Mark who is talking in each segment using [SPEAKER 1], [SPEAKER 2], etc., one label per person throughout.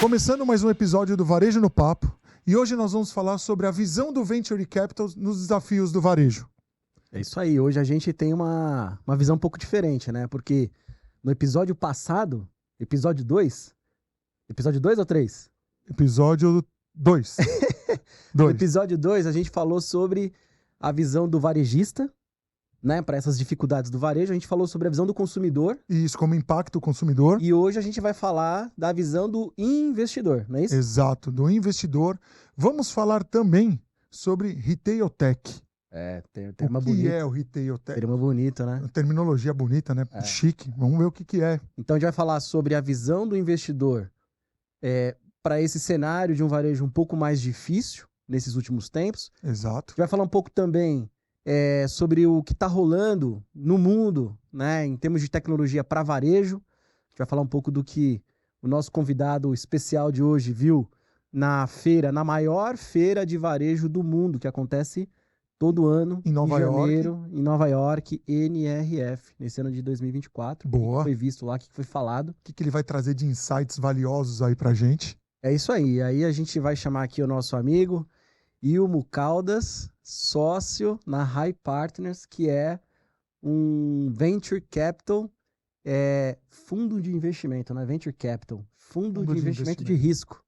[SPEAKER 1] Começando mais um episódio do Varejo no Papo, e hoje nós vamos falar sobre a visão do Venture Capital nos desafios do varejo.
[SPEAKER 2] É isso aí, hoje a gente tem uma visão um pouco diferente, né? Porque no episódio passado, episódio 2 ou 3?
[SPEAKER 1] Episódio 2.
[SPEAKER 2] No episódio 2 a gente falou sobre a visão do varejista, né? Para essas dificuldades do varejo, a gente falou sobre a visão do consumidor.
[SPEAKER 1] E isso como impacta o consumidor.
[SPEAKER 2] E hoje a gente vai falar da visão do investidor, não é isso?
[SPEAKER 1] Exato, do investidor. Vamos falar também sobre Retail Tech.
[SPEAKER 2] Termo
[SPEAKER 1] O que
[SPEAKER 2] bonito.
[SPEAKER 1] é o Retail Tech?
[SPEAKER 2] Termo bonito, né?
[SPEAKER 1] Uma terminologia bonita, né? Chique. Vamos ver o que é.
[SPEAKER 2] Então a gente vai falar sobre a visão do investidor para esse cenário de um varejo um pouco mais difícil nesses últimos tempos.
[SPEAKER 1] Exato.
[SPEAKER 2] A gente vai falar um pouco também sobre o que está rolando no mundo, né, em termos de tecnologia para varejo. A gente vai falar um pouco do que o nosso convidado especial de hoje viu na feira, na maior feira de varejo do mundo, que acontece todo ano,
[SPEAKER 1] Em Nova
[SPEAKER 2] janeiro, em Nova York, NRF, nesse ano de 2024.
[SPEAKER 1] Boa.
[SPEAKER 2] O que foi visto lá, o que foi falado.
[SPEAKER 1] O que ele vai trazer de insights valiosos aí pra gente?
[SPEAKER 2] É isso aí. Aí a gente vai chamar aqui o nosso amigo Ilmo Caldas, sócio na High Partners, que é um Venture Capital, fundo de investimento, né? Venture Capital, fundo de investimento de risco.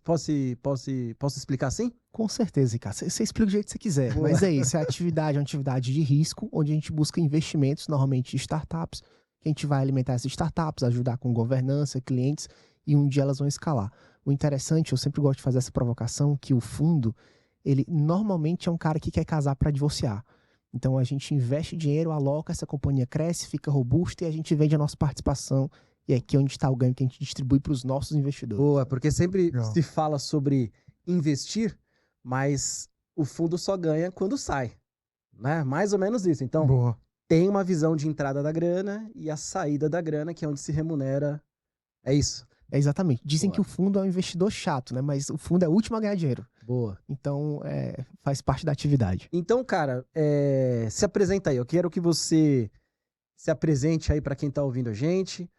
[SPEAKER 2] Posso explicar assim?
[SPEAKER 3] Com certeza, Ricardo. Você explica do jeito que você quiser.
[SPEAKER 2] Boa.
[SPEAKER 3] Mas é isso, é uma atividade de risco, onde a gente busca investimentos, normalmente de startups, que a gente vai alimentar essas startups, ajudar com governança, clientes, e um dia elas vão escalar. O interessante, eu sempre gosto de fazer essa provocação, que o fundo, ele normalmente é um cara que quer casar para divorciar. Então a gente investe dinheiro, aloca, essa companhia cresce, fica robusta e a gente vende a nossa participação. E é aqui onde está o ganho que a gente distribui para os nossos investidores.
[SPEAKER 2] Boa, porque sempre
[SPEAKER 1] Legal.
[SPEAKER 2] se fala sobre investir, mas o fundo só ganha quando sai, né? Mais ou menos isso. Então,
[SPEAKER 1] Boa.
[SPEAKER 2] tem uma visão de entrada da grana e a saída da grana, que é onde se remunera. É isso.
[SPEAKER 3] É exatamente. Dizem
[SPEAKER 2] Boa.
[SPEAKER 3] que o fundo é um investidor chato, né? Mas o fundo é o último a ganhar dinheiro.
[SPEAKER 2] Boa.
[SPEAKER 3] Então, faz parte da atividade.
[SPEAKER 2] Então, cara, se apresenta aí. Eu quero que você se apresente aí para quem está ouvindo a gente.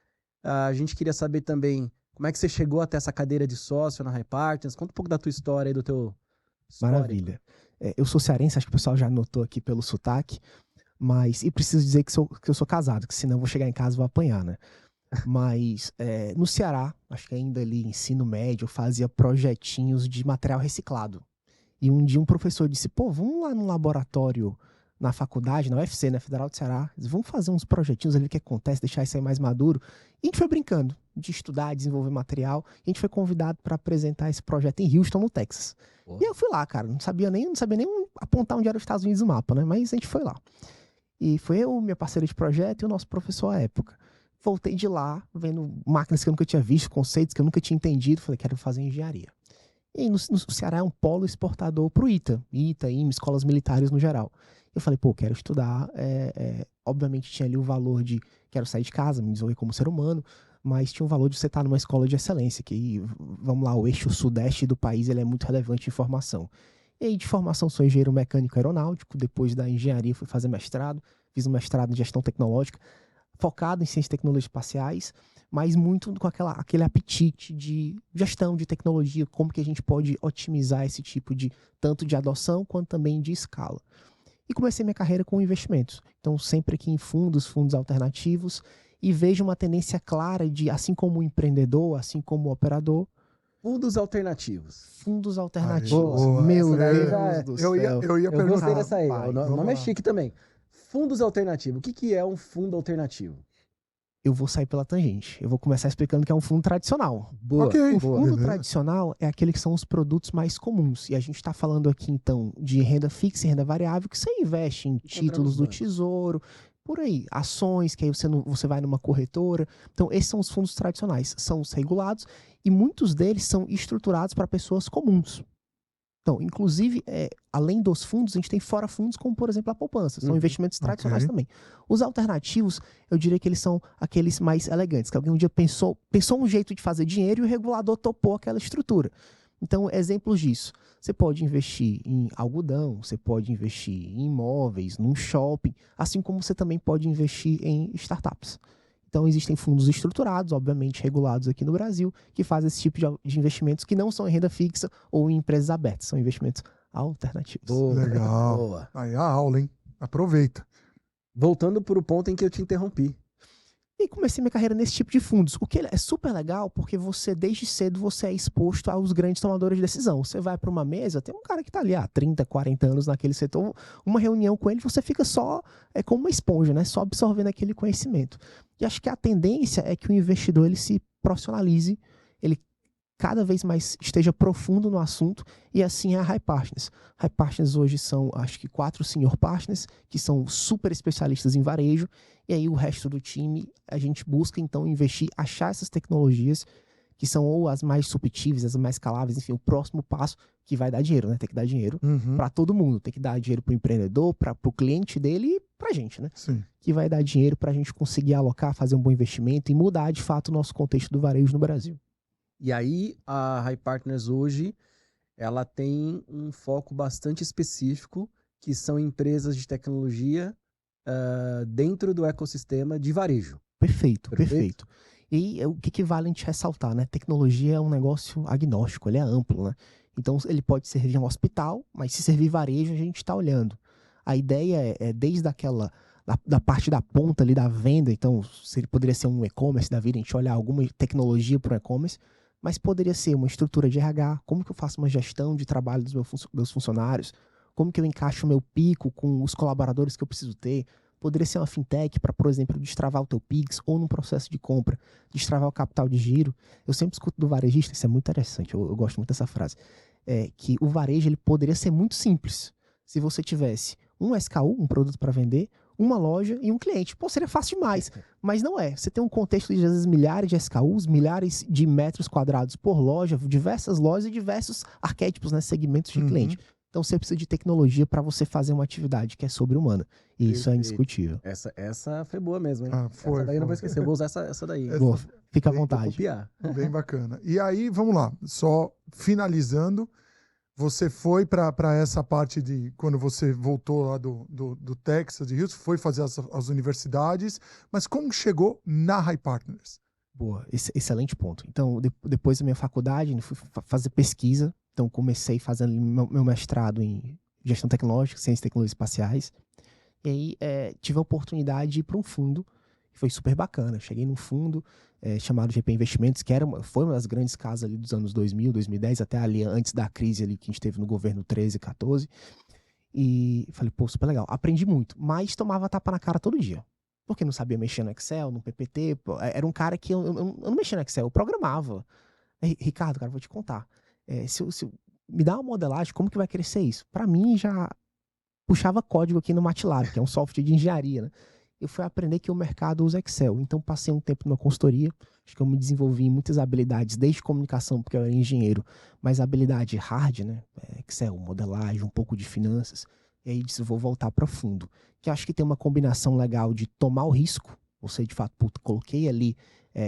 [SPEAKER 2] A gente queria saber também como é que você chegou até essa cadeira de sócio na High Partners. Conta um pouco da tua história e do teu histórico.
[SPEAKER 3] Maravilha. Eu sou cearense, acho que o pessoal já notou aqui pelo sotaque. E preciso dizer que eu sou casado, que senão eu vou chegar em casa e vou apanhar, né? Mas no Ceará, acho que ainda ali ensino médio, eu fazia projetinhos de material reciclado. E um dia um professor disse, vamos lá no laboratório na faculdade, na UFC, na Federal do Ceará, vamos fazer uns projetinhos ali, o que acontece, deixar isso aí mais maduro. E a gente foi brincando de estudar, desenvolver material, e a gente foi convidado para apresentar esse projeto em Houston, no Texas.
[SPEAKER 2] Pô.
[SPEAKER 3] E eu fui lá, cara, não sabia nem apontar onde era os Estados Unidos no mapa, né? Mas a gente foi lá. E foi eu, minha parceira de projeto e o nosso professor à época. Voltei de lá, vendo máquinas que eu nunca tinha visto, conceitos que eu nunca tinha entendido, falei, quero fazer engenharia. E no Ceará é um polo exportador para o ITA, IME, escolas militares no geral. Eu falei, quero estudar. Obviamente tinha ali o valor de quero sair de casa, me desenvolver como ser humano, mas tinha o valor de você estar numa escola de excelência, que, vamos lá, o eixo sudeste do país ele é muito relevante em formação. E aí, de formação, sou engenheiro mecânico aeronáutico, depois da engenharia fui fazer mestrado, fiz um mestrado em gestão tecnológica, focado em ciências e tecnologias espaciais, mas muito com aquele apetite de gestão de tecnologia, como que a gente pode otimizar esse tipo de, tanto de adoção quanto também de escala. E comecei minha carreira com investimentos. Então, sempre aqui em fundos alternativos, e vejo uma tendência clara de, assim como o empreendedor, assim como o operador,
[SPEAKER 2] Fundos alternativos.
[SPEAKER 3] fundos alternativos.
[SPEAKER 1] Boa.
[SPEAKER 3] Meu
[SPEAKER 2] Essa
[SPEAKER 3] Deus do
[SPEAKER 1] Eu ia
[SPEAKER 3] céu.
[SPEAKER 2] Eu
[SPEAKER 1] perguntar.
[SPEAKER 2] gostei dessa aí.
[SPEAKER 3] Vai,
[SPEAKER 2] O
[SPEAKER 1] vamos
[SPEAKER 2] nome é
[SPEAKER 1] lá.
[SPEAKER 2] chique também. Fundos alternativos. O que é um fundo alternativo?
[SPEAKER 3] Eu vou sair pela tangente. Eu vou começar explicando que é um fundo tradicional.
[SPEAKER 2] Boa.
[SPEAKER 1] Ok.
[SPEAKER 3] O fundo
[SPEAKER 1] Beleza.
[SPEAKER 3] tradicional é aquele que são os produtos mais comuns. E a gente está falando aqui, então, de renda fixa e renda variável, que você investe em títulos do
[SPEAKER 2] bancos.
[SPEAKER 3] Tesouro, por aí, ações, que aí você vai numa corretora. Então, esses são os fundos tradicionais. São os regulados e muitos deles são estruturados para pessoas comuns. Então, inclusive, além dos fundos, a gente tem fora fundos, como, por exemplo, a poupança. São investimentos tradicionais também. Os alternativos, eu diria que eles são aqueles mais elegantes, que alguém um dia pensou um jeito de fazer dinheiro e o regulador topou aquela estrutura. Então, exemplos disso. Você pode investir em algodão, você pode investir em imóveis, num shopping, assim como você também pode investir em startups. Então, existem fundos estruturados, obviamente regulados aqui no Brasil, que fazem esse tipo de investimentos que não são em renda fixa ou em empresas abertas, são investimentos alternativos.
[SPEAKER 2] Boa,
[SPEAKER 1] Legal.
[SPEAKER 2] boa.
[SPEAKER 1] Aí a aula, hein? Aproveita.
[SPEAKER 2] Voltando para o ponto em que eu te interrompi.
[SPEAKER 3] E comecei minha carreira nesse tipo de fundos, o que é super legal porque você, desde cedo, você é exposto aos grandes tomadores de decisão. Você vai para uma mesa, tem um cara que está ali há 30, 40 anos naquele setor, uma reunião com ele, você fica só como uma esponja, né? Só absorvendo aquele conhecimento. E acho que a tendência é que o investidor ele se profissionalize, ele cada vez mais esteja profundo no assunto, e assim é a High Partners. High Partners hoje são, acho que 4 Senior Partners, que são super especialistas em varejo, e aí o resto do time, a gente busca então investir, achar essas tecnologias que são ou as mais disruptivas, as mais escaláveis, enfim, o próximo passo que vai dar dinheiro, né? Tem que dar dinheiro para todo mundo, tem que dar dinheiro para o empreendedor, para o cliente dele e para a gente, né?
[SPEAKER 1] Sim.
[SPEAKER 3] Que vai dar dinheiro para a gente conseguir alocar, fazer um bom investimento e mudar de fato o nosso contexto do varejo no Brasil.
[SPEAKER 2] E aí, a High Partners hoje, ela tem um foco bastante específico, que são empresas de tecnologia dentro do ecossistema de varejo.
[SPEAKER 3] Perfeito. E o que vale a gente ressaltar, né? Tecnologia é um negócio agnóstico, ele é amplo, né? Então, ele pode servir um hospital, mas se servir varejo, a gente está olhando. A ideia é desde aquela... Da parte da ponta ali da venda, então, se ele poderia ser um e-commerce da vida, a gente olhar alguma tecnologia para o e-commerce, mas poderia ser uma estrutura de RH, como que eu faço uma gestão de trabalho dos meus funcionários, como que eu encaixo o meu pico com os colaboradores que eu preciso ter. Poderia ser uma fintech para, por exemplo, destravar o teu Pix ou num processo de compra, destravar o capital de giro. Eu sempre escuto do varejista, isso é muito interessante, eu gosto muito dessa frase, que o varejo ele poderia ser muito simples se você tivesse um SKU, um produto para vender, uma loja e um cliente. Pô, seria fácil demais, mas não é. Você tem um contexto de, às vezes, milhares de SKUs, milhares de metros quadrados por loja, diversas lojas e diversos arquétipos, né, segmentos de cliente. Então você precisa de tecnologia para você fazer uma atividade que é sobre-humana. E isso é indiscutível.
[SPEAKER 2] Essa foi boa mesmo, hein?
[SPEAKER 1] Foi.
[SPEAKER 2] Essa daí eu não vou esquecer, eu vou usar essa daí.
[SPEAKER 3] Boa, fica à
[SPEAKER 2] Vou
[SPEAKER 3] vontade.
[SPEAKER 2] copiar.
[SPEAKER 1] Bem bacana. E aí, vamos lá. Só finalizando, você foi para essa parte de... Quando você voltou lá do Texas, de Houston, foi fazer as universidades, mas como chegou na High Partners?
[SPEAKER 3] Boa, excelente ponto. Então, depois da minha faculdade, eu fui fazer pesquisa. Então, comecei fazendo meu mestrado em gestão tecnológica, ciências e tecnologias espaciais. E aí, tive a oportunidade de ir para um fundo, que foi super bacana. Cheguei num fundo chamado GP Investimentos, que foi uma das grandes casas ali dos anos 2000, 2010, até ali antes da crise ali que a gente teve no governo 13 e 14. E falei, pô, super legal. Aprendi muito, mas tomava tapa na cara todo dia. Porque não sabia mexer no Excel, no PPT. Era um cara que eu não mexia no Excel, eu programava. Ricardo, cara, vou te contar. Me dá uma modelagem, como que vai crescer isso? Para mim, já puxava código aqui no MATLAB, que é um software de engenharia, né? Eu fui aprender que o mercado usa Excel. Então, passei um tempo numa consultoria. Acho que eu me desenvolvi em muitas habilidades, desde comunicação, porque eu era engenheiro, mas habilidade hard, né? Excel, modelagem, um pouco de finanças. E aí disse, vou voltar para fundo. Que acho que tem uma combinação legal de tomar o risco. Ou seja, de fato, coloquei ali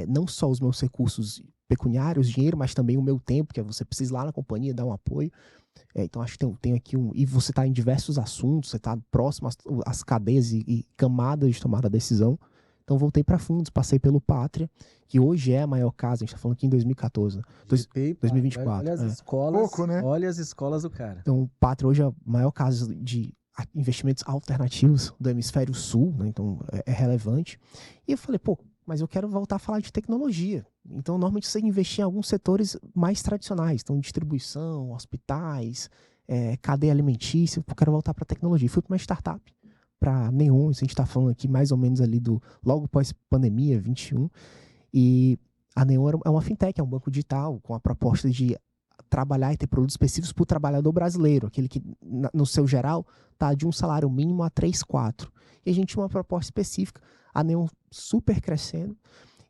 [SPEAKER 3] não só os meus recursos pecuniários, dinheiro, mas também o meu tempo, que você precisa ir lá na companhia, dar um apoio. Então, acho que tem aqui e você está em diversos assuntos, você está próximo às cadeias e camadas de tomada de decisão. Então, voltei para fundos, passei pelo Pátria, que hoje é a maior casa, a gente está falando aqui em 2014, né? 2024.
[SPEAKER 2] Olha as escolas,
[SPEAKER 1] Pouco, né?
[SPEAKER 2] Olha as escolas do cara.
[SPEAKER 3] Então, o Pátria hoje é a maior casa de investimentos alternativos do hemisfério sul, né? Então, é relevante. E eu falei, pô, mas eu quero voltar a falar de tecnologia. Então, normalmente você investir em alguns setores mais tradicionais. Então, distribuição, hospitais, cadeia alimentícia. Eu quero voltar para tecnologia. Fui para uma startup, para Neon. A gente está falando aqui mais ou menos ali logo pós-pandemia, 21. E a Neon é uma fintech, é um banco digital com a proposta de trabalhar e ter produtos específicos para o trabalhador brasileiro. Aquele que, no seu geral, está de um salário mínimo a 3, 4. E a gente tinha uma proposta específica. A Neon super crescendo.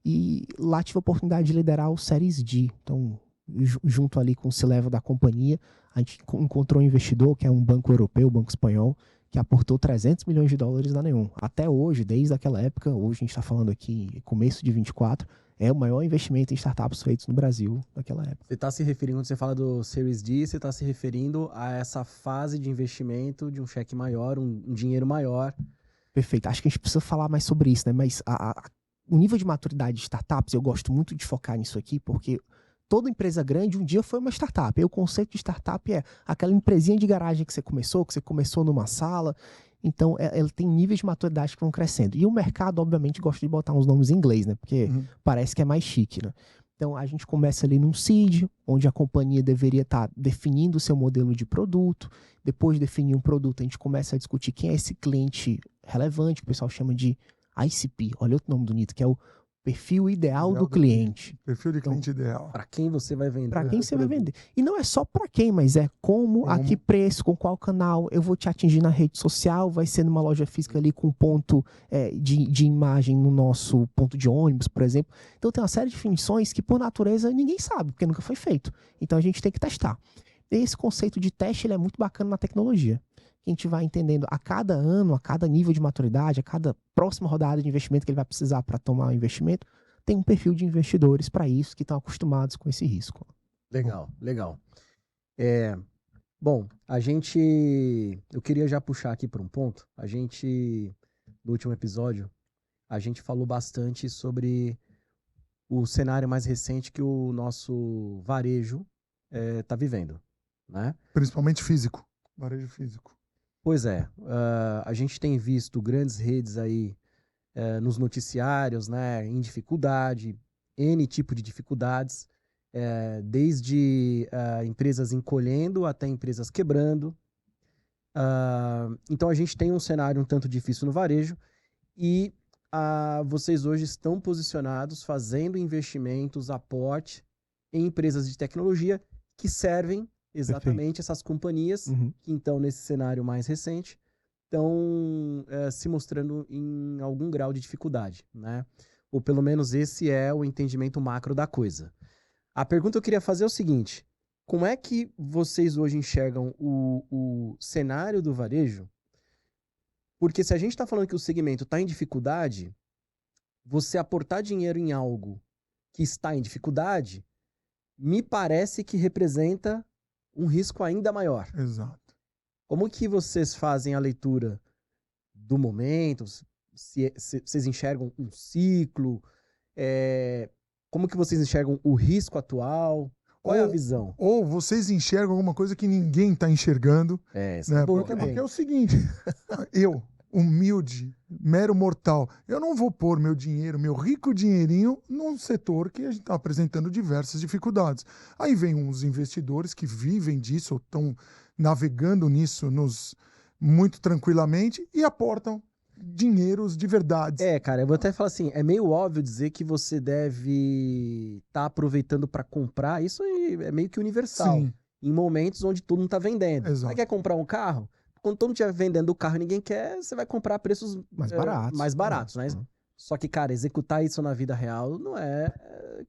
[SPEAKER 3] E lá tive a oportunidade de liderar o Series D. Então, junto ali com o C-Level da companhia, a gente encontrou um investidor, que é um banco europeu, um banco espanhol, que aportou $300 milhões na Neon. Até hoje, desde aquela época, hoje a gente está falando aqui, começo de 24, é o maior investimento em startups feitos no Brasil naquela época.
[SPEAKER 2] Você está se referindo, quando você fala do Series D, você está se referindo a essa fase de investimento de um cheque maior, um dinheiro maior.
[SPEAKER 3] Perfeito. Acho que a gente precisa falar mais sobre isso, né? Mas o nível de maturidade de startups, eu gosto muito de focar nisso aqui, porque toda empresa grande um dia foi uma startup. E o conceito de startup é aquela empresinha de garagem que você começou numa sala. Então, ela tem níveis de maturidade que vão crescendo. E o mercado, obviamente, gosta de botar uns nomes em inglês, né? Porque parece que é mais chique, né? Então, a gente começa ali num seed, onde a companhia deveria estar definindo o seu modelo de produto. Depois de definir um produto, a gente começa a discutir quem é esse cliente relevante, que o pessoal chama de ICP. Olha outro nome bonito, que é o perfil ideal do cliente.
[SPEAKER 1] Perfil de cliente ideal.
[SPEAKER 2] Para quem você vai vender.
[SPEAKER 3] Para quem você vai vender. E não é só para quem, mas é como, a que preço, com qual canal eu vou te atingir na rede social, vai ser numa loja física ali com ponto de imagem no nosso ponto de ônibus, por exemplo. Então tem uma série de definições que por natureza ninguém sabe, porque nunca foi feito. Então a gente tem que testar. E esse conceito de teste ele é muito bacana na tecnologia. A gente vai entendendo a cada ano, a cada nível de maturidade, a cada próxima rodada de investimento que ele vai precisar para tomar o investimento, tem um perfil de investidores para isso, que estão acostumados com esse risco.
[SPEAKER 2] Legal, legal. Bom, eu queria já puxar aqui para um ponto. No último episódio, a gente falou bastante sobre o cenário mais recente que o nosso varejo está vivendo, né?
[SPEAKER 1] Principalmente físico, varejo físico.
[SPEAKER 2] Pois é, a gente tem visto grandes redes aí nos noticiários, né, em dificuldade, N tipo de dificuldades, desde empresas encolhendo até empresas quebrando. Então a gente tem um cenário um tanto difícil no varejo e vocês hoje estão posicionados fazendo investimentos, aporte em empresas de tecnologia que servem exatamente essas companhias que, então, nesse cenário mais recente, estão se mostrando em algum grau de dificuldade, né? Ou pelo menos esse é o entendimento macro da coisa. A pergunta que eu queria fazer é o seguinte: como é que vocês hoje enxergam o cenário do varejo? Porque se a gente está falando que o segmento está em dificuldade, você aportar dinheiro em algo que está em dificuldade, me parece que representa um risco ainda maior.
[SPEAKER 1] Exato.
[SPEAKER 2] Como que vocês fazem a leitura do momento? Se vocês enxergam um ciclo? Como que vocês enxergam o risco atual? Qual é a visão?
[SPEAKER 1] Ou vocês enxergam alguma coisa que ninguém está enxergando.
[SPEAKER 2] Né?
[SPEAKER 1] Porque é o seguinte, eu, humilde, mero mortal, eu não vou pôr meu dinheiro, meu rico dinheirinho, num setor que a gente está apresentando diversas dificuldades. Aí vem uns investidores que vivem disso, ou estão navegando nisso muito tranquilamente e aportam dinheiros de verdade.
[SPEAKER 2] Cara, eu vou até falar assim, é meio óbvio dizer que você deve estar aproveitando para comprar, isso aí é meio que universal.
[SPEAKER 1] Sim.
[SPEAKER 2] Em momentos onde todo mundo está vendendo.
[SPEAKER 1] Exato.
[SPEAKER 2] Você quer comprar um carro? Quando todo mundo estiver vendendo o carro e ninguém quer, você vai comprar a preços mais baratos, né? Só que, cara, executar isso na vida real não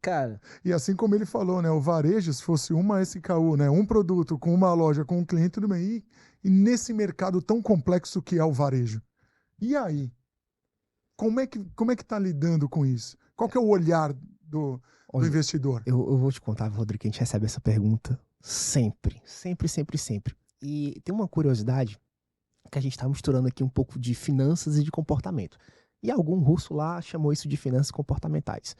[SPEAKER 2] cara...
[SPEAKER 1] E assim como ele falou, né? O varejo, se fosse uma SKU, né? Um produto com uma loja, com um cliente, tudo bem. E nesse mercado tão complexo que é o varejo. E aí? Como é que tá lidando com isso? Qual que é o olhar do investidor?
[SPEAKER 3] Eu vou te contar, Rodrigo, que a gente recebe essa pergunta sempre. Sempre, sempre, sempre. E tem uma curiosidade que a gente está misturando aqui um pouco de finanças e de comportamento. E algum russo lá chamou isso de finanças comportamentais.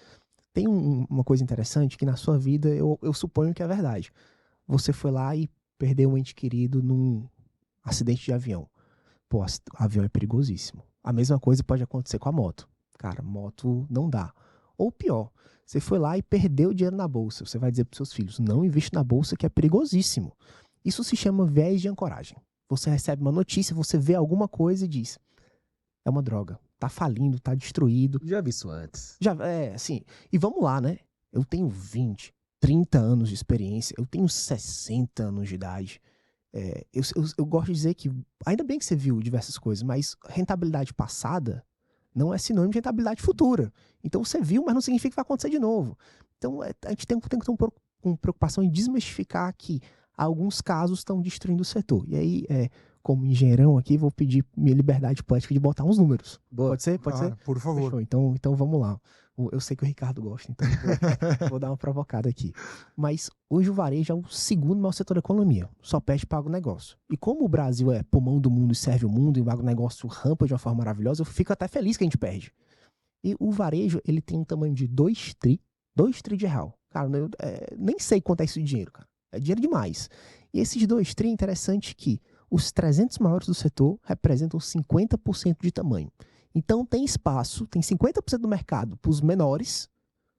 [SPEAKER 3] Tem uma coisa interessante que na sua vida eu suponho que é verdade. Você foi lá e perdeu um ente querido num acidente de avião. Pô, o avião é perigosíssimo. A mesma coisa pode acontecer com a moto. Cara, moto não dá. Ou pior, você foi lá e perdeu dinheiro na bolsa. Você vai dizer para seus filhos, não investe na bolsa que é perigosíssimo. Isso se chama viés de ancoragem. Você recebe uma notícia, você vê alguma coisa e diz, é uma droga, tá falindo, tá destruído.
[SPEAKER 2] Já vi isso antes.
[SPEAKER 3] Assim, e vamos lá, né? Eu tenho 20, 30 anos de experiência, eu tenho 60 anos de idade. Eu gosto de dizer que, ainda bem que você viu diversas coisas, mas rentabilidade passada não é sinônimo de rentabilidade futura. Então você viu, mas não significa que vai acontecer de novo. Então a gente tem que ter uma preocupação em desmistificar que alguns casos estão destruindo o setor. E aí, como engenheirão aqui, vou pedir minha liberdade poética de botar uns números.
[SPEAKER 2] Boa.
[SPEAKER 3] Pode ser? Pode ser?
[SPEAKER 1] Por favor.
[SPEAKER 3] Fechou. Então vamos lá. Eu sei que o Ricardo gosta, então vou dar uma provocada aqui. Mas hoje o varejo é o segundo maior setor da economia. Só perde para o agronegócio. E como o Brasil é pulmão do mundo e serve o mundo, e o agronegócio rampa de uma forma maravilhosa, eu fico até feliz que a gente perde. E o varejo, ele tem um tamanho de 2 tri de real. Cara, eu nem sei quanto é isso de dinheiro, cara. É dinheiro demais. E esses 2 tri, é interessante que os 300 maiores do setor representam 50% de tamanho. Então tem espaço, tem 50% do mercado para os menores,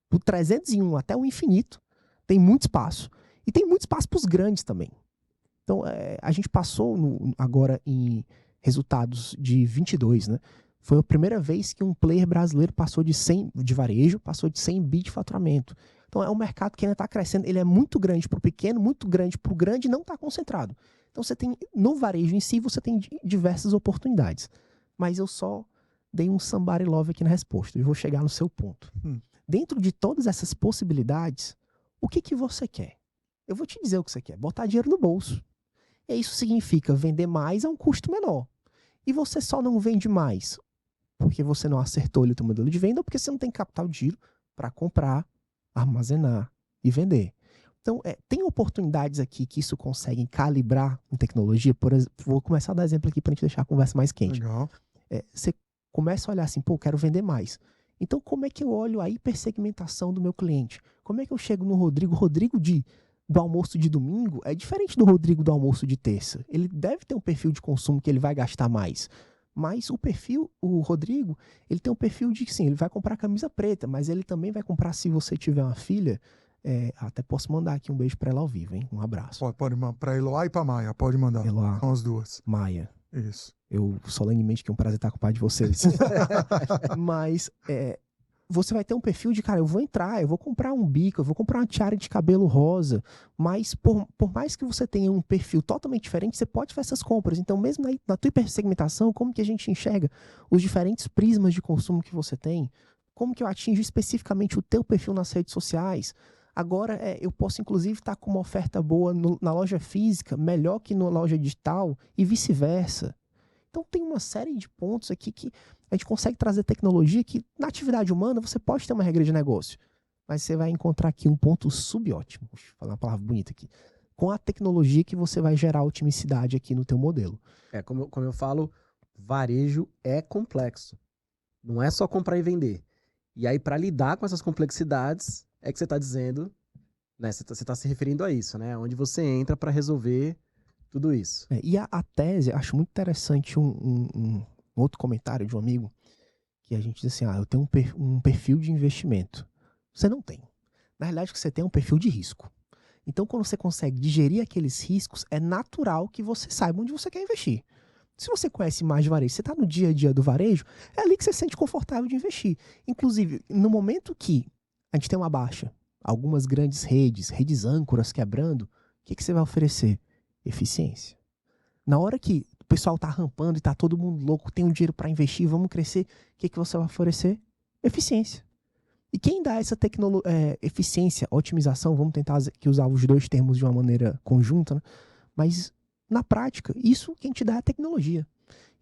[SPEAKER 3] do 301 até o infinito, tem muito espaço. E tem muito espaço para os grandes também. Então, a gente passou agora em resultados de 22, né? Foi a primeira vez que um player brasileiro passou de 100 de varejo, passou de 100 bi de faturamento. Então, é um mercado que ainda está crescendo. Ele é muito grande para o pequeno, muito grande para o grande e não está concentrado. Então, você tem, no varejo em si, você tem diversas oportunidades. Mas eu só dei um somebody love aqui na resposta e vou chegar no seu ponto. Dentro de todas essas possibilidades, o que você quer? Eu vou te dizer o que você quer. Botar dinheiro no bolso. E isso significa vender mais a um custo menor. E você só não vende mais porque você não acertou o teu modelo de venda ou porque você não tem capital de giro para comprar, armazenar e vender. Então, tem oportunidades aqui que isso consegue calibrar em tecnologia. Por exemplo, vou começar a dar exemplo aqui para a gente deixar a conversa mais quente.
[SPEAKER 1] Legal.
[SPEAKER 3] Você começa a olhar assim, pô, quero vender mais. Então, como é que eu olho a hipersegmentação do meu cliente? Como é que eu chego no Rodrigo? Rodrigo do almoço de domingo é diferente do Rodrigo do almoço de terça. Ele deve ter um perfil de consumo que ele vai gastar mais. Mas o Rodrigo, ele tem um perfil de, sim, ele vai comprar camisa preta, mas ele também vai comprar, se você tiver uma filha, até posso mandar aqui um beijo pra ela ao vivo, hein? Um abraço.
[SPEAKER 1] Pode mandar pra Eloá e pra Maia, pode mandar.
[SPEAKER 3] Eloá,
[SPEAKER 1] São as duas.
[SPEAKER 3] Maia.
[SPEAKER 1] Isso.
[SPEAKER 3] Eu solenemente que é um prazer estar com o pai de vocês. Mas você vai ter um perfil de, cara, eu vou entrar, eu vou comprar um bico, eu vou comprar uma tiara de cabelo rosa, mas por mais que você tenha um perfil totalmente diferente, você pode fazer essas compras. Então, mesmo na tua hipersegmentação, como que a gente enxerga os diferentes prismas de consumo que você tem? Como que eu atingo especificamente o teu perfil nas redes sociais? Agora, eu posso, inclusive, estar com uma oferta boa na loja física, melhor que na loja digital, e vice-versa. Então, tem uma série de pontos aqui que a gente consegue trazer tecnologia que, na atividade humana, você pode ter uma regra de negócio. Mas você vai encontrar aqui um ponto subótimo, vou falar uma palavra bonita aqui, com a tecnologia que você vai gerar otimicidade aqui no teu modelo.
[SPEAKER 2] Como eu falo, varejo é complexo. Não é só comprar e vender. E aí, para lidar com essas complexidades, é que você está dizendo, né? Você está se referindo a isso, né? Onde você entra para resolver tudo isso.
[SPEAKER 3] E a tese, acho muito interessante um outro comentário de um amigo, que a gente diz assim, eu tenho um perfil de investimento. Você não tem. Na realidade, o que você tem é um perfil de risco. Então, quando você consegue digerir aqueles riscos, é natural que você saiba onde você quer investir. Se você conhece mais de varejo, você está no dia a dia do varejo, é ali que você se sente confortável de investir. Inclusive, no momento que a gente tem uma baixa, algumas grandes redes âncoras quebrando, o que você vai oferecer? Eficiência. Na hora que o pessoal tá rampando e tá todo mundo louco, tem um dinheiro para investir, vamos crescer, o que você vai oferecer? Eficiência. E quem dá essa eficiência, otimização, vamos tentar aqui usar os dois termos de uma maneira conjunta, né? Mas na prática, isso quem te dá é a tecnologia.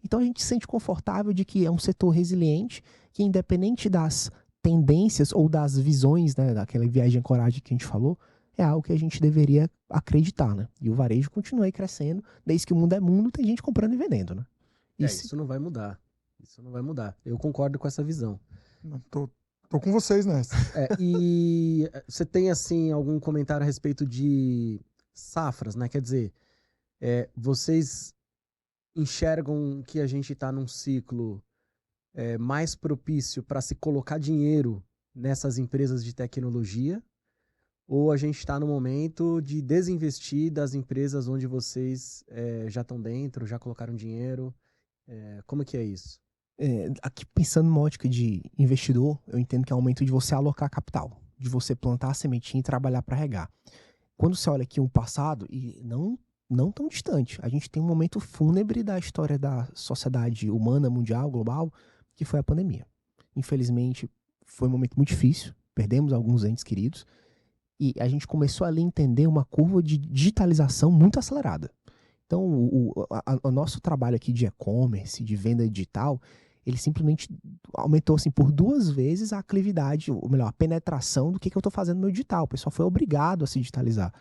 [SPEAKER 3] Então a gente se sente confortável de que é um setor resiliente, que independente das tendências ou das visões, né, daquela viagem ancoragem que a gente falou, é algo que a gente deveria acreditar, né? E o varejo continua aí crescendo, desde que o mundo é mundo, tem gente comprando e vendendo, né?
[SPEAKER 2] Isso não vai mudar. Isso não vai mudar. Eu concordo com essa visão.
[SPEAKER 1] Tô com vocês nessa.
[SPEAKER 2] E você tem, assim, algum comentário a respeito de safras, né? Quer dizer, vocês enxergam que a gente está num ciclo mais propício para se colocar dinheiro nessas empresas de tecnologia? Ou a gente está no momento de desinvestir das empresas onde vocês já estão dentro, já colocaram dinheiro? Como que é isso?
[SPEAKER 3] Aqui pensando numa ótica de investidor, eu entendo que é o momento de você alocar capital, de você plantar a sementinha e trabalhar para regar. Quando você olha aqui um passado, e não tão distante, a gente tem um momento fúnebre da história da sociedade humana, mundial, global, que foi a pandemia. Infelizmente, foi um momento muito difícil, perdemos alguns entes queridos, e a gente começou ali a entender uma curva de digitalização muito acelerada. Então, o nosso trabalho aqui de e-commerce, de venda digital, ele simplesmente aumentou assim, por 2 vezes a aclividade, ou melhor, a penetração do que eu estou fazendo no meu digital. O pessoal foi obrigado a se digitalizar.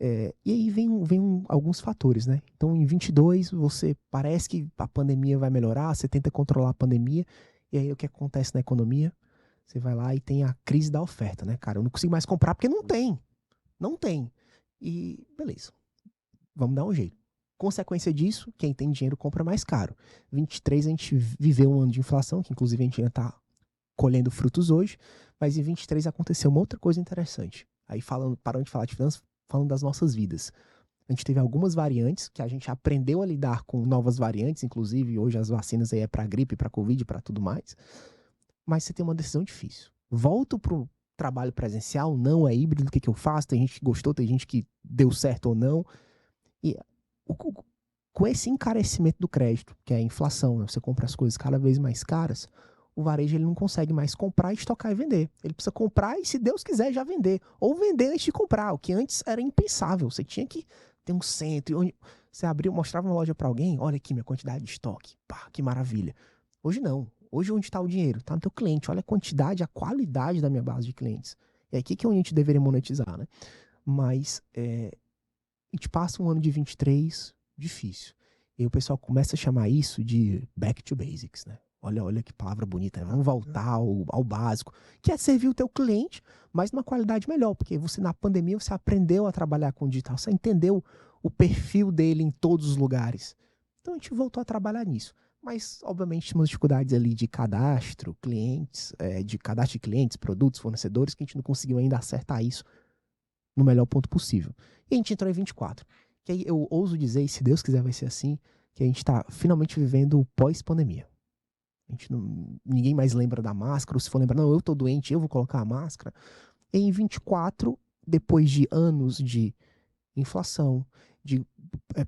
[SPEAKER 3] E aí vem alguns fatores, né? Então, em 22, você parece que a pandemia vai melhorar, você tenta controlar a pandemia, E aí o que acontece na economia? Você vai lá e tem a crise da oferta, né, cara? Eu não consigo mais comprar porque não tem. Não tem. E beleza. Vamos dar um jeito. Consequência disso, quem tem dinheiro compra mais caro. 23 a gente viveu um ano de inflação, que inclusive a gente ainda tá colhendo frutos hoje, mas em 23 aconteceu uma outra coisa interessante. Aí parando de falar de finanças, falando das nossas vidas. A gente teve algumas variantes que a gente aprendeu a lidar com novas variantes, inclusive hoje as vacinas aí é para gripe, para covid, para tudo mais. Mas você tem uma decisão difícil. Volto pro trabalho presencial, não é híbrido, o que eu faço? Tem gente que gostou, tem gente que deu certo ou não. E com esse encarecimento do crédito, que é a inflação, né? Você compra as coisas cada vez mais caras, o varejo ele não consegue mais comprar, estocar e vender. Ele precisa comprar e, se Deus quiser, já vender. Ou vender antes de comprar, o que antes era impensável. Você tinha que ter um centro, onde você abriu, mostrava uma loja para alguém, olha aqui minha quantidade de estoque, pá, que maravilha. Hoje não. Hoje onde está o dinheiro? Está no teu cliente. Olha a quantidade, a qualidade da minha base de clientes. E aqui que é onde a gente deveria monetizar, né? Mas a gente passa um ano de 23 difícil. E aí o pessoal começa a chamar isso de back to basics, né? Olha que palavra bonita, né? Vamos voltar ao básico, que é servir o teu cliente, mas numa qualidade melhor, porque você na pandemia você aprendeu a trabalhar com o digital, você entendeu o perfil dele em todos os lugares. Então a gente voltou a trabalhar nisso. Mas, obviamente, temos dificuldades ali de cadastro, clientes, de cadastro de clientes, produtos, fornecedores, que a gente não conseguiu ainda acertar isso no melhor ponto possível. E a gente entrou em 24. Que aí eu ouso dizer, e se Deus quiser vai ser assim, que a gente está finalmente vivendo o pós-pandemia. Ninguém mais lembra da máscara, ou se for lembrar, não, eu tô doente, eu vou colocar a máscara. E em 24, depois de anos de inflação, de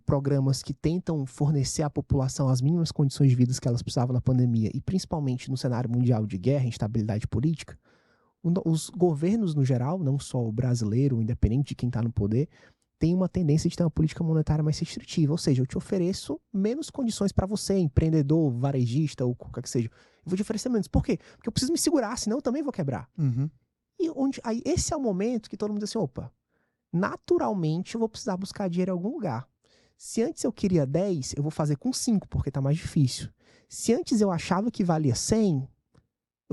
[SPEAKER 3] programas que tentam fornecer à população as mínimas condições de vida que elas precisavam na pandemia, e principalmente no cenário mundial de guerra e instabilidade política, os governos no geral, não só o brasileiro, independente de quem está no poder, tem uma tendência de ter uma política monetária mais restritiva. Ou seja, eu te ofereço menos condições para você, empreendedor, varejista ou qualquer que seja. Eu vou te oferecer menos. Por quê? Porque eu preciso me segurar, senão eu também vou quebrar.
[SPEAKER 1] Uhum.
[SPEAKER 3] E aí esse é o momento que todo mundo diz assim, opa, naturalmente eu vou precisar buscar dinheiro em algum lugar. Se antes eu queria 10, eu vou fazer com 5, porque tá mais difícil. Se antes eu achava que valia 100,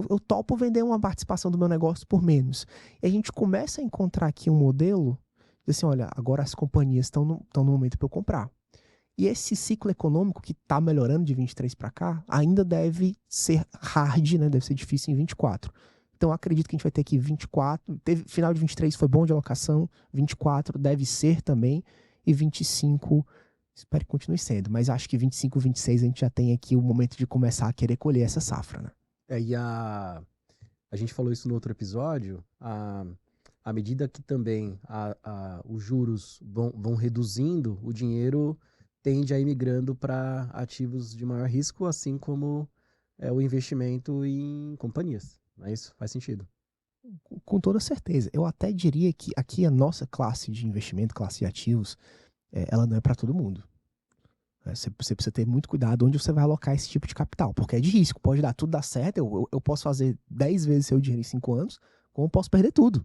[SPEAKER 3] eu topo vender uma participação do meu negócio por menos. E a gente começa a encontrar aqui um modelo de assim, olha, agora as companhias estão no momento para eu comprar. E esse ciclo econômico que está melhorando de 23 para cá, ainda deve ser hard, né? Deve ser difícil em 24. Então eu acredito que a gente vai ter aqui 24, final de 23 foi bom de alocação, 24 deve ser também, e 25, espero que continue sendo, mas acho que 25, 26 a gente já tem aqui o momento de começar a querer colher essa safra, né?
[SPEAKER 2] E a gente falou isso no outro episódio, à medida que também os juros vão reduzindo, o dinheiro tende a ir migrando para ativos de maior risco, assim como o investimento em companhias. Não é isso? Faz sentido.
[SPEAKER 3] Com toda certeza. Eu até diria que aqui a nossa classe de investimento, classe de ativos, ela não é para todo mundo. Você precisa ter muito cuidado onde você vai alocar esse tipo de capital, porque é de risco. Pode dar tudo dar certo, eu posso fazer 10 vezes seu dinheiro em 5 anos, como eu posso perder tudo.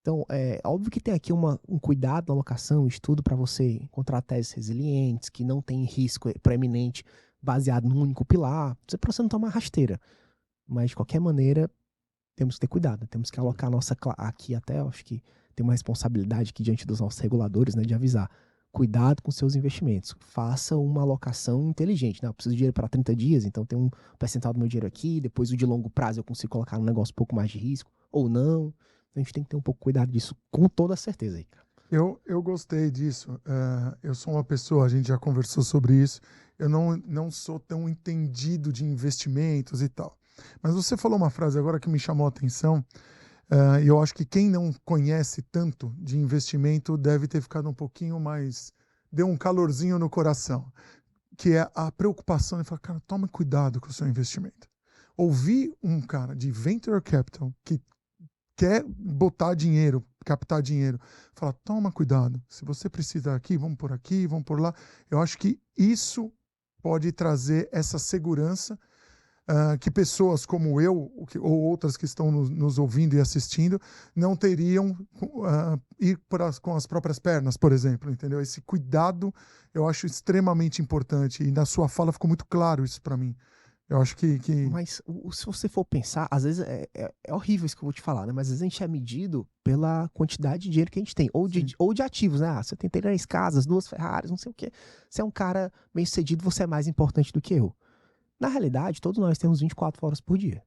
[SPEAKER 3] Então, é óbvio que tem aqui um cuidado na alocação, um estudo para você encontrar teses resilientes, que não tem risco preeminente baseado num único pilar, para você não tomar rasteira. Mas, de qualquer maneira, temos que ter cuidado, temos que alocar aqui até, acho que tem uma responsabilidade aqui diante dos nossos reguladores, né, de avisar. Cuidado com seus investimentos, faça uma alocação inteligente, né? Eu preciso de dinheiro para 30 dias, então tem um percentual do meu dinheiro aqui, depois o de longo prazo eu consigo colocar num negócio um pouco mais de risco, ou não. A gente tem que ter um pouco de cuidado disso, com toda certeza aí, cara.
[SPEAKER 1] Eu gostei disso. Eu sou uma pessoa, a gente já conversou sobre isso, eu não sou tão entendido de investimentos e tal. Mas você falou uma frase agora que me chamou a atenção, e eu acho que quem não conhece tanto de investimento deve ter ficado um pouquinho mais... Deu um calorzinho no coração, que é a preocupação de falar, cara, tome cuidado com o seu investimento. Ouvir um cara de venture capital que quer botar dinheiro, captar dinheiro, fala, toma cuidado, se você precisa aqui, vamos por lá. Eu acho que isso pode trazer essa segurança que pessoas como eu, ou outras que estão nos ouvindo e assistindo, não teriam ir com as próprias pernas, por exemplo, entendeu? Esse cuidado eu acho extremamente importante, e na sua fala ficou muito claro isso para mim. Eu acho que...
[SPEAKER 3] Mas se você for pensar, às vezes é horrível isso que eu vou te falar, né? Mas às vezes a gente é medido pela quantidade de dinheiro que a gente tem, ou de ativos, né? Ah, você tem 3 casas, 2 Ferraris, não sei o quê. Você é um cara bem sucedido, você é mais importante do que eu. Na realidade, todos nós temos 24 horas por dia.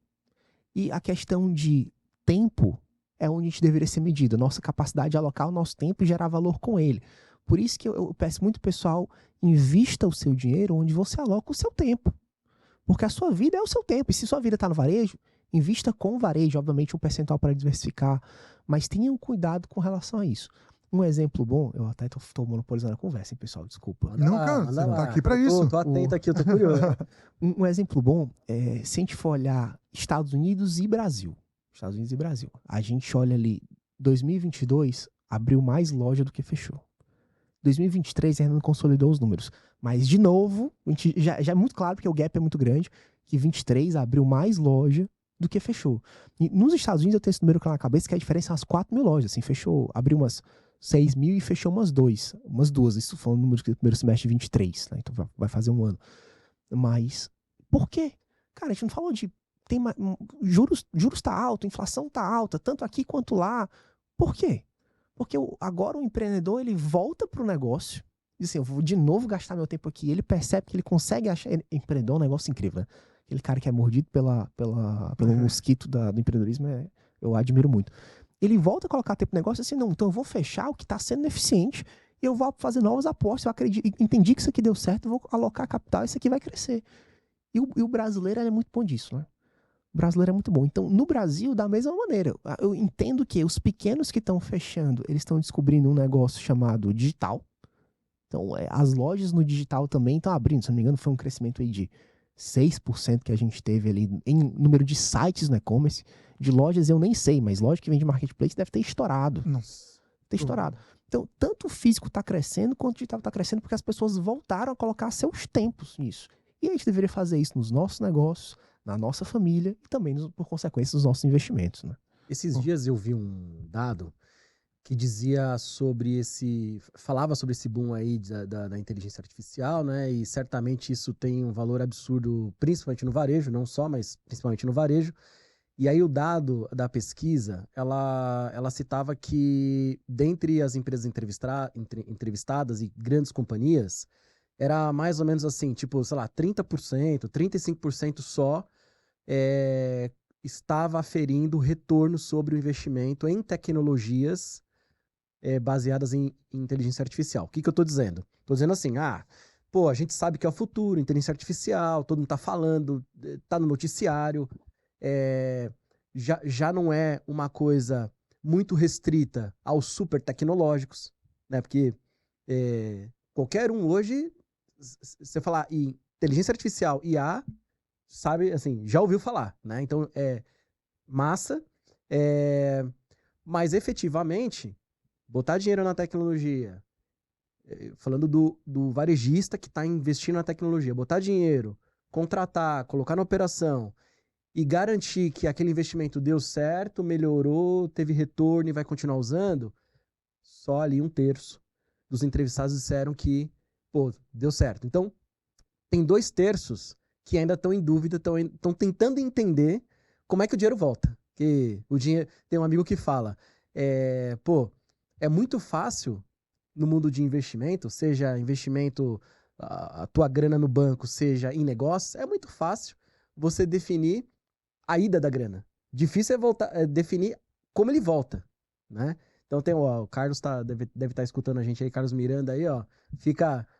[SPEAKER 3] E a questão de tempo é onde a gente deveria ser medido. A nossa capacidade de alocar o nosso tempo e gerar valor com ele. Por isso que eu peço muito, pessoal, invista o seu dinheiro onde você aloca o seu tempo. Porque a sua vida é o seu tempo. E se sua vida está no varejo, invista com o varejo, obviamente um percentual para diversificar. Mas tenham cuidado com relação a isso. Um exemplo bom, eu até estou monopolizando a conversa, hein, pessoal, desculpa.
[SPEAKER 1] Não, cara, você tá aqui para isso.
[SPEAKER 2] Tô atento aqui, eu tô curioso.
[SPEAKER 3] Um exemplo bom, se a gente for olhar Estados Unidos e Brasil. Estados Unidos e Brasil. A gente olha ali, 2022 abriu mais loja do que fechou. 2023 ainda não consolidou os números. Mas, de novo, a gente já é muito claro, porque o gap é muito grande, que 23 abriu mais loja do que fechou. E nos Estados Unidos eu tenho esse número claro na cabeça, que a diferença são as 4 mil lojas. Assim, abriu umas 6 mil e fechou umas duas. Isso foi um número do primeiro semestre de 23, né? Então vai fazer um ano. Mas, por quê? Cara, a gente não falou de... juros tá alto, inflação tá alta, tanto aqui quanto lá. Por quê? Porque agora o empreendedor, ele volta pro negócio, diz assim, eu vou de novo gastar meu tempo aqui. Ele percebe que ele consegue achar... Empreendedor é um negócio incrível, né? Aquele cara que é mordido pelo mosquito do empreendedorismo, eu admiro muito. Ele volta a colocar tempo no negócio assim, não, então eu vou fechar o que está sendo eficiente e eu vou fazer novas apostas. Eu entendi que isso aqui deu certo, eu vou alocar capital e isso aqui vai crescer. E o brasileiro é muito bom disso, né? O brasileiro é muito bom. Então, no Brasil, da mesma maneira, eu entendo que os pequenos que estão fechando, eles estão descobrindo um negócio chamado digital. Então, as lojas no digital também estão abrindo. Se não me engano, foi um crescimento aí de 6% que a gente teve ali em número de sites no e-commerce. De lojas eu nem sei, mas loja que vende marketplace deve ter estourado.
[SPEAKER 1] Nossa.
[SPEAKER 3] Ter estourado. Então, tanto o físico está crescendo, quanto o digital está crescendo, porque as pessoas voltaram a colocar seus tempos nisso. E a gente deveria fazer isso nos nossos negócios, na nossa família e também, por consequência, nos nossos investimentos, né?
[SPEAKER 2] Esses dias eu vi um dado que dizia falava sobre esse boom aí da inteligência artificial, né? E certamente isso tem um valor absurdo, principalmente no varejo, não só, mas principalmente no varejo. E aí o dado da pesquisa, citava que dentre as empresas entrevistadas e grandes companhias, era mais ou menos assim, tipo, sei lá, 30%, 35% só estava aferindo retorno sobre o investimento em tecnologias baseadas em inteligência artificial. O que eu estou dizendo? Estou dizendo assim, a gente sabe que é o futuro, inteligência artificial, todo mundo está falando, está no noticiário, já não é uma coisa muito restrita aos super tecnológicos, né? Porque qualquer um hoje, você falar em inteligência artificial, IA, sabe, assim, já ouviu falar, né? Então, massa, mas efetivamente, botar dinheiro na tecnologia, falando do varejista que está investindo na tecnologia, botar dinheiro, contratar, colocar na operação e garantir que aquele investimento deu certo, melhorou, teve retorno e vai continuar usando, só ali 1/3 dos entrevistados disseram que, deu certo. Então, tem 2/3 que ainda estão em dúvida, estão tentando entender como é que o dinheiro volta. Que o dinheiro, tem um amigo que fala, é muito fácil no mundo de investimento, seja investimento, a tua grana no banco, seja em negócios, é muito fácil você definir a ida da grana. Difícil é definir como ele volta, né? Então o Carlos deve estar escutando a gente aí, Carlos Miranda aí, ó,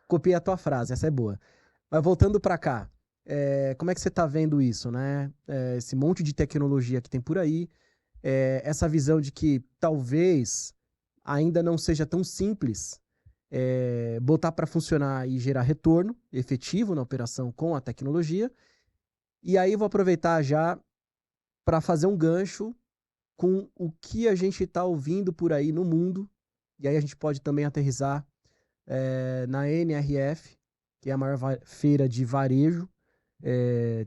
[SPEAKER 2] copia a tua frase, essa é boa. Mas voltando para cá, como é que você está vendo isso, né? Esse monte de tecnologia que tem por aí, essa visão de que talvez ainda não seja tão simples botar para funcionar e gerar retorno efetivo na operação com a tecnologia. E aí eu vou aproveitar já para fazer um gancho com o que a gente está ouvindo por aí no mundo, e aí a gente pode também aterrissar na NRF, que é a maior feira de varejo,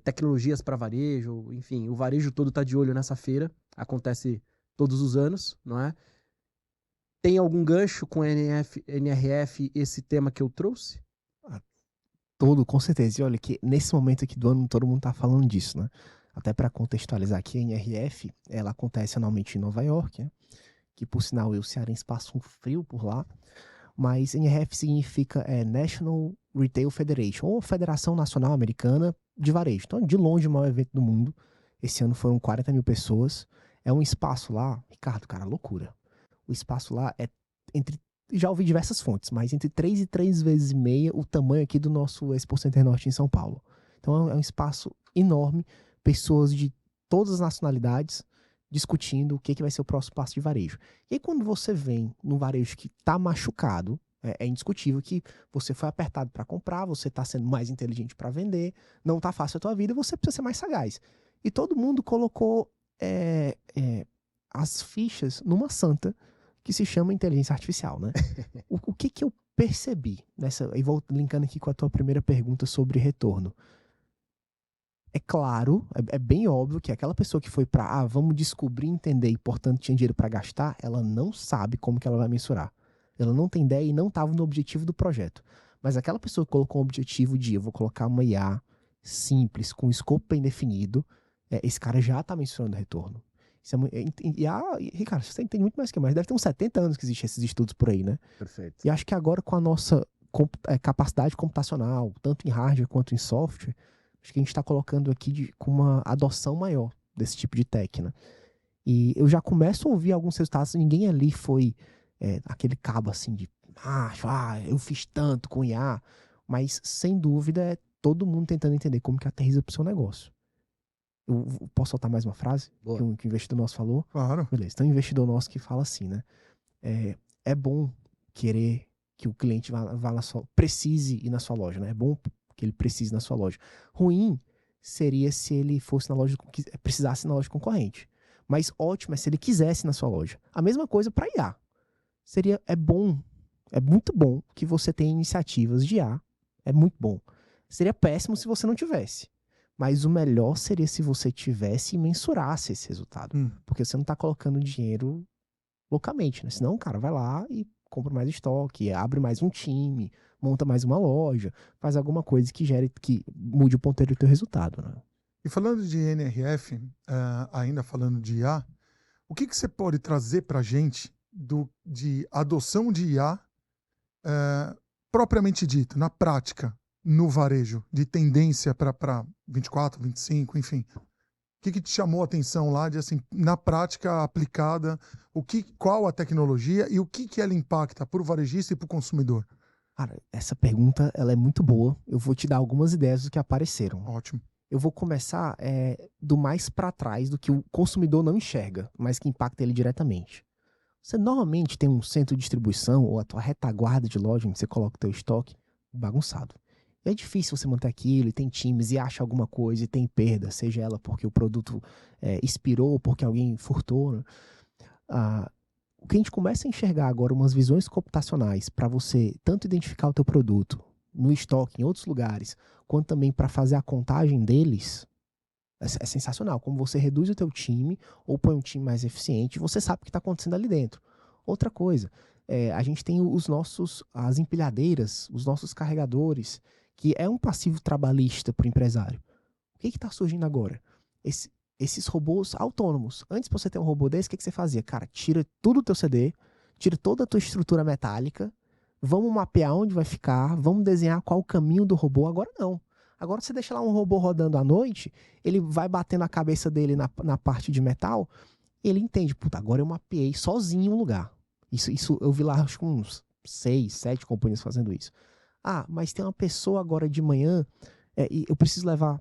[SPEAKER 2] tecnologias para varejo, enfim, o varejo todo está de olho nessa feira, acontece todos os anos, não é? Tem algum gancho com a NRF esse tema que eu trouxe?
[SPEAKER 3] Com certeza. E olha que nesse momento aqui do ano todo mundo tá falando disso, né? Até para contextualizar aqui, a NRF, ela acontece anualmente em Nova York, né? Que por sinal o cearense passa um frio por lá, mas NRF significa National Retail Federation, ou Federação Nacional Americana de Varejo. Então, de longe, o maior evento do mundo. Esse ano foram 40 mil pessoas. É um espaço lá, Ricardo, cara, loucura. O espaço lá é entre, já ouvi diversas fontes, mas entre 3 e 3 vezes e meia o tamanho aqui do nosso Expo Center Norte em São Paulo. Então é um espaço enorme, pessoas de todas as nacionalidades discutindo o que vai ser o próximo passo de varejo. E aí quando você vem num varejo que está machucado, é indiscutível que você foi apertado para comprar, você está sendo mais inteligente para vender, não está fácil a tua vida, você precisa ser mais sagaz. E todo mundo colocou as fichas numa santa que se chama inteligência artificial, né? O que eu percebi nessa, e vou linkando aqui com a tua primeira pergunta sobre retorno. É claro, é bem óbvio que aquela pessoa que foi para, vamos descobrir, entender e, portanto, tinha dinheiro para gastar, ela não sabe como que ela vai mensurar. Ela não tem ideia e não estava no objetivo do projeto. Mas aquela pessoa que colocou um objetivo de, eu vou colocar uma IA simples, com escopo bem definido, esse cara já está mensurando retorno. Ricardo, você entende muito mais que eu, mas deve ter uns 70 anos que existem esses estudos por aí, né?
[SPEAKER 2] Perfeito.
[SPEAKER 3] E acho que agora com a nossa capacidade computacional, tanto em hardware quanto em software, acho que a gente está colocando aqui com uma adoção maior desse tipo de tech, né? E eu já começo a ouvir alguns resultados, ninguém ali foi aquele cabo assim de eu fiz tanto com IA, mas sem dúvida é todo mundo tentando entender como que aterriza pro seu negócio. Eu posso soltar mais uma frase que o investidor nosso falou?
[SPEAKER 1] Claro.
[SPEAKER 3] Beleza, então um investidor nosso que fala assim, né? É bom querer que o cliente precise ir na sua loja, né? É bom que ele precise na sua loja. Ruim seria se ele fosse na loja, precisasse na loja concorrente. Mas ótimo é se ele quisesse na sua loja. A mesma coisa para IA. É muito bom que você tenha iniciativas de IA. É muito bom. Seria péssimo se você não tivesse. Mas o melhor seria se você tivesse e mensurasse esse resultado. Porque você não está colocando dinheiro loucamente, né? Senão o cara vai lá e compra mais estoque, abre mais um time, monta mais uma loja, faz alguma coisa que mude o ponteiro do teu resultado, né?
[SPEAKER 1] E falando de NRF, ainda falando de IA, o que você pode trazer para a gente de adoção de IA propriamente dito, na prática, no varejo, de tendência para 24, 25, enfim? O que te chamou a atenção lá, de assim, na prática aplicada, qual a tecnologia e o que ela impacta para o varejista e para o consumidor?
[SPEAKER 3] Cara, essa pergunta ela é muito boa. Eu vou te dar algumas ideias do que apareceram.
[SPEAKER 1] Ótimo.
[SPEAKER 3] Eu vou começar do mais para trás, do que o consumidor não enxerga, mas que impacta ele diretamente. Você normalmente tem um centro de distribuição ou a tua retaguarda de loja onde você coloca o teu estoque bagunçado. É difícil você manter aquilo, e tem times, e acha alguma coisa, e tem perda, seja ela porque o produto expirou, ou porque alguém furtou, né? O que a gente começa a enxergar agora, umas visões computacionais para você tanto identificar o teu produto no estoque, em outros lugares, quanto também para fazer a contagem deles, é sensacional. Como você reduz o teu time, ou põe um time mais eficiente, você sabe o que está acontecendo ali dentro. Outra coisa, a gente tem as empilhadeiras, os nossos carregadores, que é um passivo trabalhista para o empresário. O que está surgindo agora? Esses robôs autônomos. Antes, para você ter um robô desse, o que você fazia? Cara, tira tudo o teu CD, tira toda a tua estrutura metálica, vamos mapear onde vai ficar, vamos desenhar qual o caminho do robô. Agora não. Agora você deixa lá um robô rodando à noite, ele vai batendo a cabeça dele na parte de metal, ele entende, puta, agora eu mapeei sozinho um lugar. Isso eu vi lá, acho que uns 6, 7 companhias fazendo isso. Mas tem uma pessoa agora de manhã, e eu preciso levar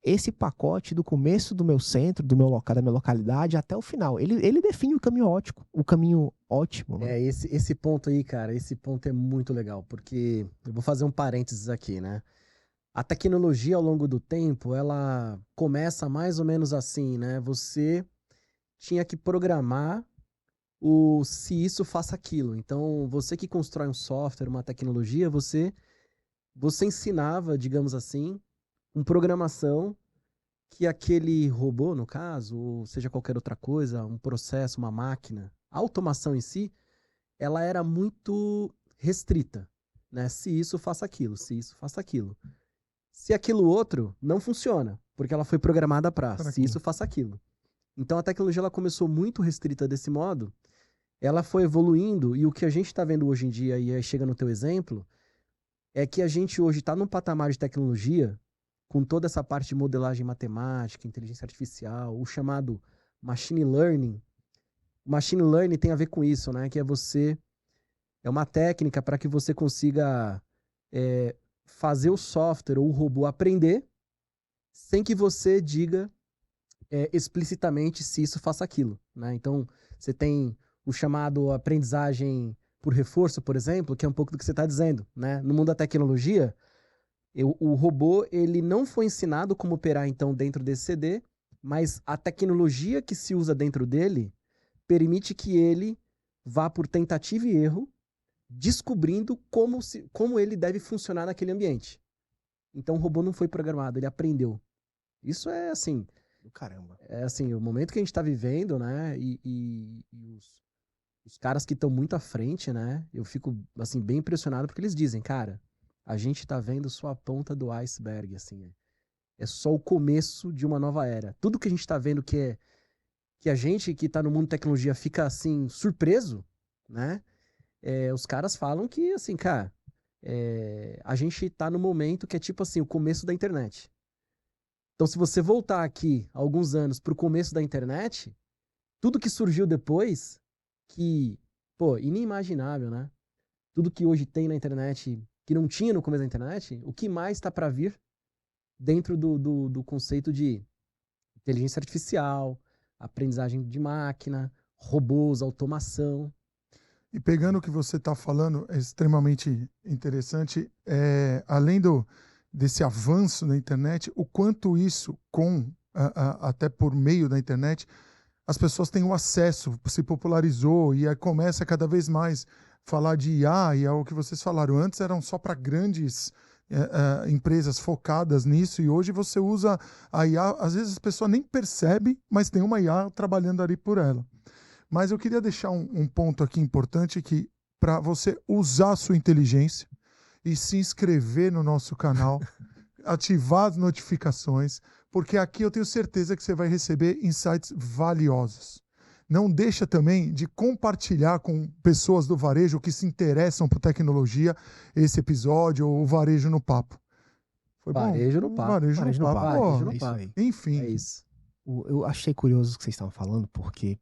[SPEAKER 3] esse pacote do começo do meu centro, da minha localidade, até o final. Ele define o caminho ótimo. Né?
[SPEAKER 2] Esse ponto aí, cara, esse ponto é muito legal, porque eu vou fazer um parênteses aqui, né? A tecnologia, ao longo do tempo, ela começa mais ou menos assim, né? Você tinha que programar se isso faça aquilo. Então, você que constrói um software, uma tecnologia, você ensinava, digamos assim, uma programação que aquele robô, no caso, ou seja qualquer outra coisa, um processo, uma máquina, a automação em si, ela era muito restrita. né? Se isso, faça aquilo. Se isso, faça aquilo. Se aquilo outro não funciona, porque ela foi programada para se isso, faça aquilo. Então a tecnologia ela começou muito restrita desse modo, ela foi evoluindo e o que a gente está vendo hoje em dia, e aí chega no teu exemplo, é que a gente hoje está num patamar de tecnologia com toda essa parte de modelagem matemática, inteligência artificial, o chamado machine learning. Machine learning tem a ver com isso, né? Que é uma técnica para que você consiga fazer o software ou o robô aprender sem que você diga explicitamente se isso faça aquilo, né? Então, você tem o chamado aprendizagem por reforço, por exemplo, que é um pouco do que você está dizendo, né? No mundo da tecnologia, o robô ele não foi ensinado como operar, então, dentro desse CD, mas a tecnologia que se usa dentro dele permite que ele vá por tentativa e erro, descobrindo como ele deve funcionar naquele ambiente. Então, o robô não foi programado, ele aprendeu. Isso é, assim...
[SPEAKER 3] Caramba.
[SPEAKER 2] É, assim, o momento que a gente está vivendo, né? E os caras que estão muito à frente, né? Eu fico, assim, bem impressionado porque eles dizem, cara, a gente está vendo só a ponta do iceberg, assim. É só o começo de uma nova era. Tudo que a gente está vendo que a gente que está no mundo de tecnologia fica, assim, surpreso, né? Os caras falam que, assim, cara, a gente está no momento que é tipo assim, o começo da internet. Então, se você voltar aqui alguns anos para o começo da internet, tudo que surgiu depois, que, pô, inimaginável, né? Tudo que hoje tem na internet, que não tinha no começo da internet, o que mais está para vir dentro do conceito de inteligência artificial, aprendizagem de máquina, robôs, automação.
[SPEAKER 1] E pegando o que você está falando, é extremamente interessante, além desse avanço na internet, o quanto isso, até por meio da internet, as pessoas têm o acesso, se popularizou e aí começa cada vez mais falar de IA, e é o que vocês falaram. Antes eram só para grandes empresas focadas nisso, e hoje você usa a IA, às vezes a pessoa nem percebe, mas tem uma IA trabalhando ali por ela. Mas eu queria deixar um ponto aqui importante, que para você usar a sua inteligência e se inscrever no nosso canal, ativar as notificações, porque aqui eu tenho certeza que você vai receber insights valiosos. Não deixa também de compartilhar com pessoas do varejo que se interessam por tecnologia esse episódio ou o Varejo no Papo.
[SPEAKER 2] Foi varejo bom? No Papo.
[SPEAKER 3] Varejo no Papo.
[SPEAKER 2] Varejo no Papo.
[SPEAKER 1] Enfim.
[SPEAKER 2] É isso.
[SPEAKER 3] Eu achei curioso o que vocês estavam falando, porque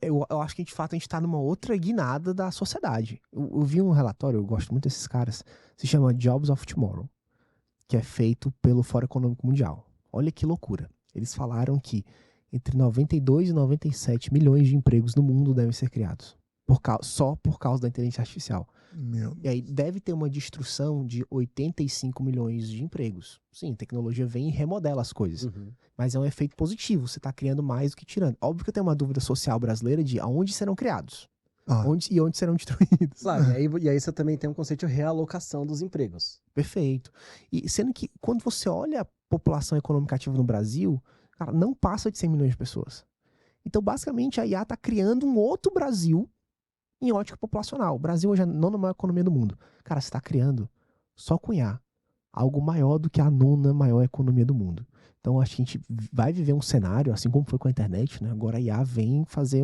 [SPEAKER 3] eu acho que, de fato, a gente está numa outra guinada da sociedade. Eu vi um relatório, eu gosto muito desses caras, se chama Jobs of Tomorrow, que é feito pelo Fórum Econômico Mundial. Olha que loucura. Eles falaram que entre 92 e 97 milhões de empregos no mundo devem ser criados, só por causa da inteligência artificial. E aí deve ter uma destruição de 85 milhões de empregos. Sim, a tecnologia vem e remodela as coisas.
[SPEAKER 2] Uhum.
[SPEAKER 3] Mas é um efeito positivo, você está criando mais do que tirando. Óbvio que eu tenho uma dúvida social brasileira de aonde serão criados. Onde serão destruídos.
[SPEAKER 2] Claro, e aí você também tem um conceito de realocação dos empregos.
[SPEAKER 3] Perfeito. E sendo que quando você olha a população econômica ativa no Brasil, cara, não passa de 100 milhões de pessoas. Então, basicamente, a IA está criando um outro Brasil em ótica populacional. O Brasil hoje é a nona maior economia do mundo. Cara, você está criando, só com IA, algo maior do que a nona maior economia do mundo. Então, acho que a gente vai viver um cenário, assim como foi com a internet, né? Agora a IA vem fazer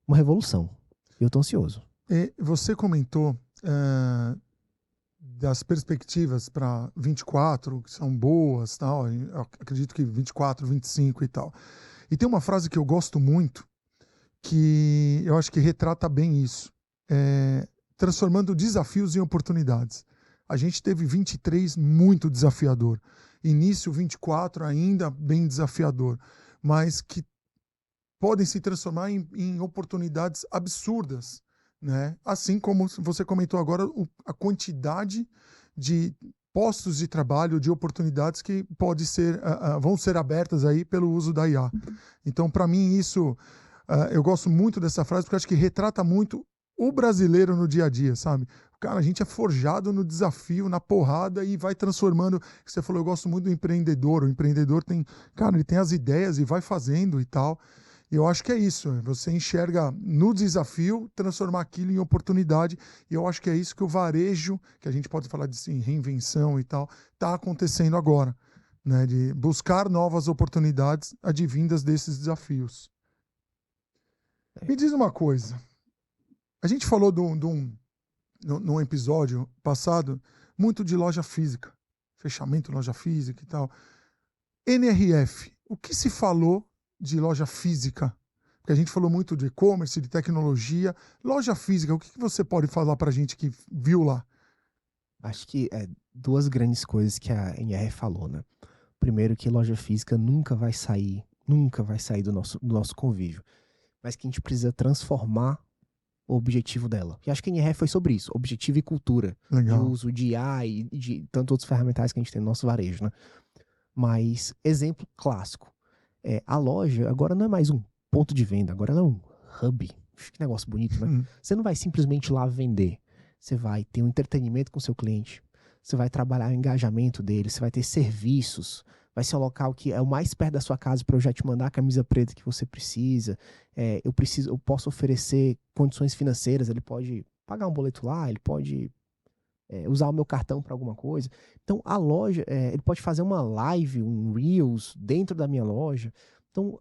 [SPEAKER 3] uma revolução. Eu estou ansioso.
[SPEAKER 1] Você comentou das perspectivas para 24, que são boas, tal. Eu acredito que 24, 25 e tal. E tem uma frase que eu gosto muito, que eu acho que retrata bem isso. Transformando desafios em oportunidades. A gente teve 23 muito desafiador. Início 24 ainda bem desafiador. Mas que podem se transformar em oportunidades absurdas, né? Assim como você comentou agora, a quantidade de postos de trabalho, de oportunidades que vão ser abertas aí pelo uso da IA. Então, para mim, isso... eu gosto muito dessa frase, porque acho que retrata muito o brasileiro no dia a dia, sabe? Cara, a gente é forjado no desafio, na porrada, e vai transformando. Você falou, eu gosto muito do empreendedor. O empreendedor ele tem as ideias e vai fazendo e tal. E eu acho que é isso. Você enxerga no desafio, transformar aquilo em oportunidade. E eu acho que é isso que o varejo, que a gente pode falar de assim, reinvenção e tal, está acontecendo agora. Né? De buscar novas oportunidades advindas desses desafios. Me diz uma coisa. A gente falou num episódio passado muito de loja física. Fechamento de loja física e tal. NRF. O que se falou de loja física? Porque a gente falou muito de e-commerce, de tecnologia. Loja física, o que você pode falar para a gente que viu lá?
[SPEAKER 3] Acho que duas grandes coisas que a NRF falou, né? Primeiro, que loja física nunca vai sair do nosso convívio. Mas que a gente precisa transformar o objetivo dela. E acho que a NRF foi sobre isso, objetivo e cultura.
[SPEAKER 1] Legal.
[SPEAKER 3] De uso de IA e de tantos outros ferramentais que a gente tem no nosso varejo, né? Mas, exemplo clássico. A loja agora não é mais um ponto de venda, agora ela é um hub. Que negócio bonito, né? Você não vai simplesmente lá vender. Você vai ter um entretenimento com o seu cliente. Você vai trabalhar o engajamento dele. Você vai ter serviços. Vai ser um local que é o mais perto da sua casa para eu já te mandar a camisa preta que você precisa. Eu posso oferecer condições financeiras. Ele pode pagar um boleto lá, ele pode usar o meu cartão para alguma coisa. Então, a loja, ele pode fazer uma live, um Reels dentro da minha loja. Então,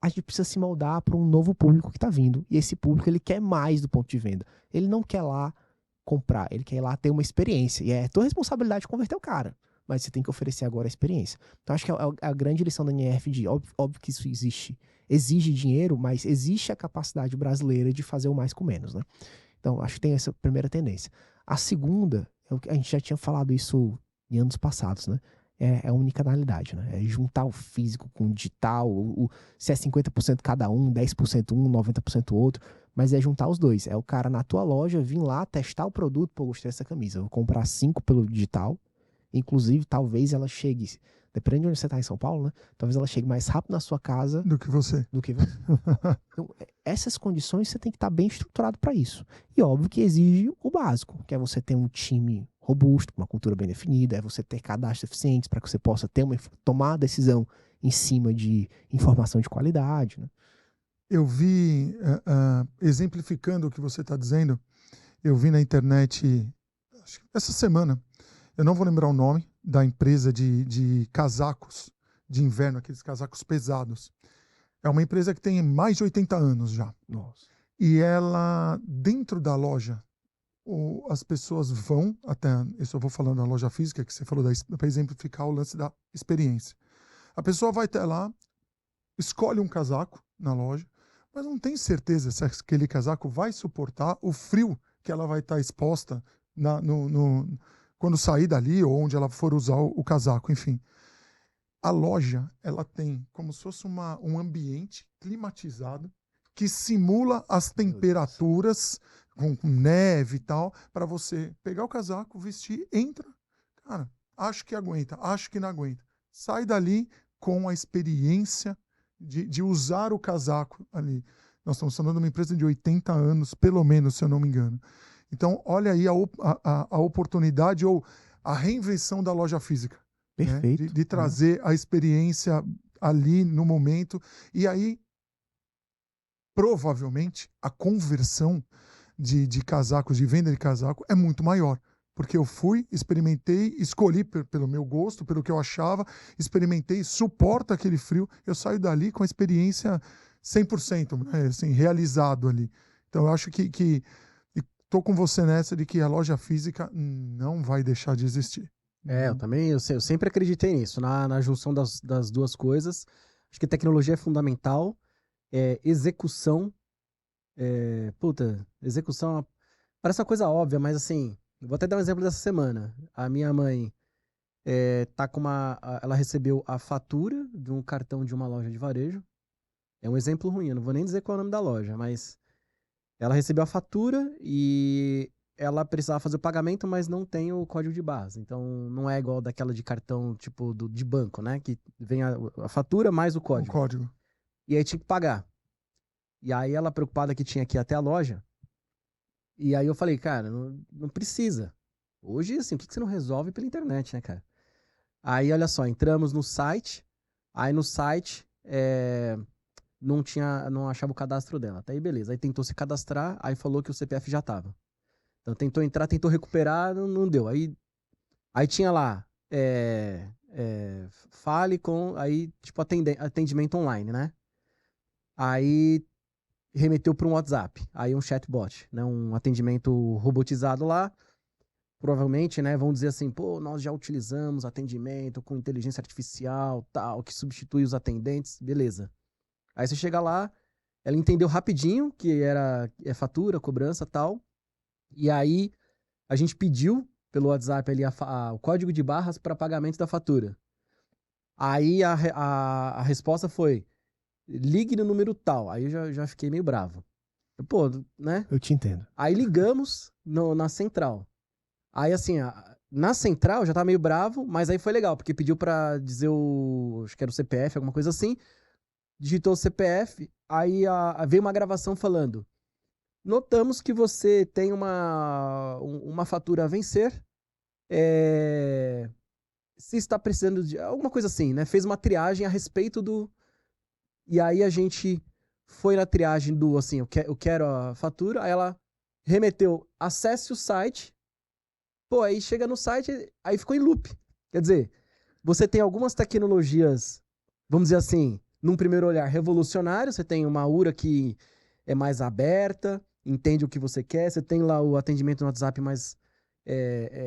[SPEAKER 3] a gente precisa se moldar para um novo público que está vindo. E esse público, ele quer mais do ponto de venda. Ele não quer lá comprar, ele quer ir lá ter uma experiência. E é tua responsabilidade converter o cara. Mas você tem que oferecer agora a experiência. Então, acho que é a grande lição da NRF de, óbvio que isso exige dinheiro, mas existe a capacidade brasileira de fazer o mais com menos, né? Então, acho que tem essa primeira tendência. A segunda, a gente já tinha falado isso em anos passados, né? É a unicanalidade, né? É juntar o físico com o digital, se é 50% cada um, 10% um, 90% outro, mas é juntar os dois. É o cara na tua loja vir lá, testar o produto, pô, gostei dessa camisa, vou comprar 5 pelo digital, inclusive talvez ela chegue, dependendo de onde você está em São Paulo, né? Talvez ela chegue mais rápido na sua casa
[SPEAKER 1] do que você.
[SPEAKER 3] Então, essas condições você tem que estar bem estruturado para isso. E óbvio que exige o básico, que é você ter um time robusto, uma cultura bem definida, é você ter cadastros eficientes para que você possa tomar a decisão em cima de informação de qualidade, né?
[SPEAKER 1] Eu vi, exemplificando o que você está dizendo, eu vi na internet essa semana, eu não vou lembrar o nome da empresa de casacos de inverno, aqueles casacos pesados. É uma empresa que tem mais de 80 anos já.
[SPEAKER 3] Nossa.
[SPEAKER 1] E ela, dentro da loja, as pessoas vão até, isso eu vou falando da loja física, que você falou, para exemplificar o lance da experiência. A pessoa vai até lá, escolhe um casaco na loja, mas não tem certeza se aquele casaco vai suportar o frio que ela vai estar exposta quando sair dali ou onde ela for usar o casaco, enfim. A loja, ela tem como se fosse um ambiente climatizado que simula as temperaturas com neve e tal, para você pegar o casaco, vestir, entra, cara, acho que aguenta, acho que não aguenta. Sai dali com a experiência de usar o casaco ali. Nós estamos falando de uma empresa de 80 anos, pelo menos, se eu não me engano. Então, olha aí a oportunidade ou a reinvenção da loja física.
[SPEAKER 3] Perfeito.
[SPEAKER 1] Né? De trazer a experiência ali no momento. E aí, provavelmente, a conversão de casacos, de venda de casaco, é muito maior. Porque eu fui, experimentei, escolhi pelo meu gosto, pelo que eu achava, experimentei, suporta aquele frio, eu saio dali com a experiência 100%, né, assim, realizado ali. Então, eu acho que estou com você nessa de que a loja física não vai deixar de existir.
[SPEAKER 2] Eu sempre acreditei nisso, na junção das duas coisas. Acho que tecnologia é fundamental, execução, execução parece uma coisa óbvia, mas assim, vou até dar um exemplo dessa semana. A minha mãe ela recebeu a fatura de um cartão de uma loja de varejo. É um exemplo ruim, eu não vou nem dizer qual é o nome da loja, mas ela recebeu a fatura e ela precisava fazer o pagamento, mas não tem o código de barras. Então, não é igual daquela de cartão, tipo, de banco, né? Que vem a fatura mais o código.
[SPEAKER 1] O código.
[SPEAKER 2] E aí tinha que pagar. E aí ela, preocupada que tinha que ir até a loja. E aí eu falei, cara, não precisa. Hoje, assim, por que você não resolve pela internet, né, cara? Aí, olha só, entramos no site. Aí no site, não achava o cadastro dela. Até aí, beleza. Aí tentou se cadastrar, aí falou que o CPF já tava. Então tentou entrar, tentou recuperar, não deu. Aí tinha lá, fale com, aí tipo atendimento online, né? Aí remeteu para um WhatsApp, aí um chatbot, né? Um atendimento robotizado lá. Provavelmente, né, vão dizer assim, pô, nós já utilizamos atendimento com inteligência artificial, tal, que substitui os atendentes, beleza. Aí você chega lá, ela entendeu rapidinho que era fatura, cobrança, tal, e aí a gente pediu pelo WhatsApp ali o código de barras para pagamento da fatura. Aí a resposta foi, ligue no número tal. Aí eu já fiquei meio bravo. Pô, né?
[SPEAKER 3] Eu te entendo.
[SPEAKER 2] Aí ligamos na central. Aí, assim, na central eu já tava meio bravo, mas aí foi legal, porque pediu pra dizer acho que era o CPF, alguma coisa assim. Digitou o CPF, aí veio uma gravação falando: notamos que você tem uma fatura a vencer. Se está precisando de alguma coisa assim, né? Fez uma triagem a respeito do... E aí a gente foi na triagem do, assim, eu quero a fatura. Aí ela remeteu, acesse o site. Pô, aí chega no site, aí ficou em loop. Quer dizer, você tem algumas tecnologias, vamos dizer assim, num primeiro olhar, revolucionárias. Você tem uma URA que é mais aberta, entende o que você quer. Você tem lá o atendimento no WhatsApp mais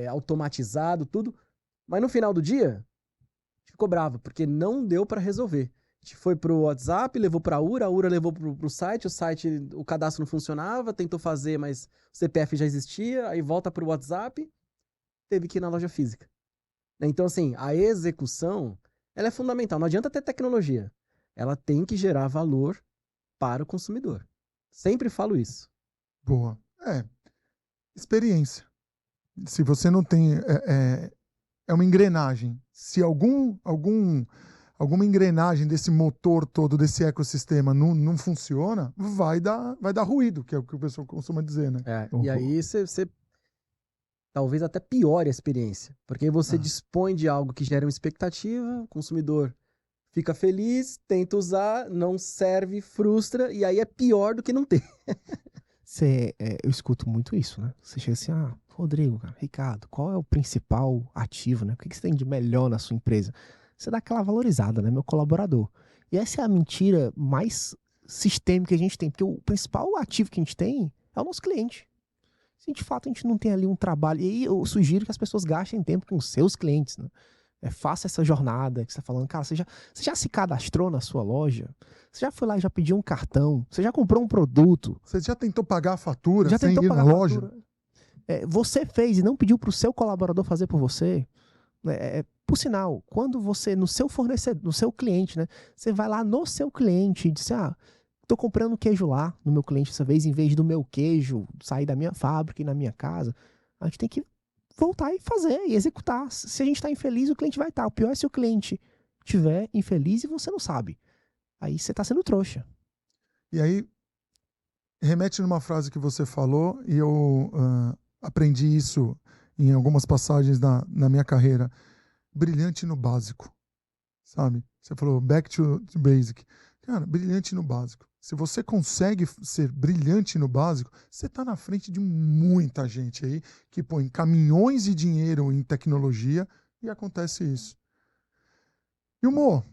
[SPEAKER 2] automatizado, tudo. Mas no final do dia, a gente ficou bravo, porque não deu para resolver. A gente foi pro WhatsApp, levou pra URA, a URA levou pro site, o cadastro não funcionava, tentou fazer, mas o CPF já existia, aí volta pro WhatsApp, teve que ir na loja física. Então, assim, a execução, ela é fundamental. Não adianta ter tecnologia. Ela tem que gerar valor para o consumidor. Sempre falo isso.
[SPEAKER 1] Boa. Experiência. Se você não tem... É uma engrenagem. Se alguma engrenagem desse motor todo, desse ecossistema não funciona, vai dar ruído, que é o que o pessoal costuma dizer, né?
[SPEAKER 2] E aí você talvez até piore a experiência, porque aí você dispõe de algo que gera uma expectativa, o consumidor fica feliz, tenta usar, não serve, frustra, e aí é pior do que não ter.
[SPEAKER 3] Eu escuto muito isso, né? Você chega assim, Rodrigo, Ricardo, qual é o principal ativo, né? O que você tem de melhor na sua empresa? Você dá aquela valorizada, né? Meu colaborador. E essa é a mentira mais sistêmica que a gente tem, porque o principal ativo que a gente tem é o nosso cliente. Se de fato a gente não tem ali um trabalho, e aí eu sugiro que as pessoas gastem tempo com seus clientes, né? Faça essa jornada que você está falando. Cara, você já se cadastrou na sua loja? Você já foi lá e já pediu um cartão? Você já comprou um produto?
[SPEAKER 1] Você já tentou pagar a fatura
[SPEAKER 3] já
[SPEAKER 1] sem ir na loja?
[SPEAKER 3] Você fez e não pediu para o seu colaborador fazer por você? Por sinal, quando você, no seu fornecedor, no seu cliente, né? Você vai lá no seu cliente e diz, tô comprando queijo lá no meu cliente dessa vez, em vez do meu queijo sair da minha fábrica e na minha casa. A gente tem que voltar e fazer, e executar. Se a gente tá infeliz, o cliente vai estar. O pior é se o cliente estiver infeliz e você não sabe. Aí você tá sendo trouxa.
[SPEAKER 1] E aí, remete numa frase que você falou, e eu aprendi isso em algumas passagens na minha carreira. Brilhante no básico, sabe? Você falou back to basic. Cara, brilhante no básico. Se você consegue ser brilhante no básico, você está na frente de muita gente aí que põe caminhões de dinheiro em tecnologia e acontece isso. E o Mo,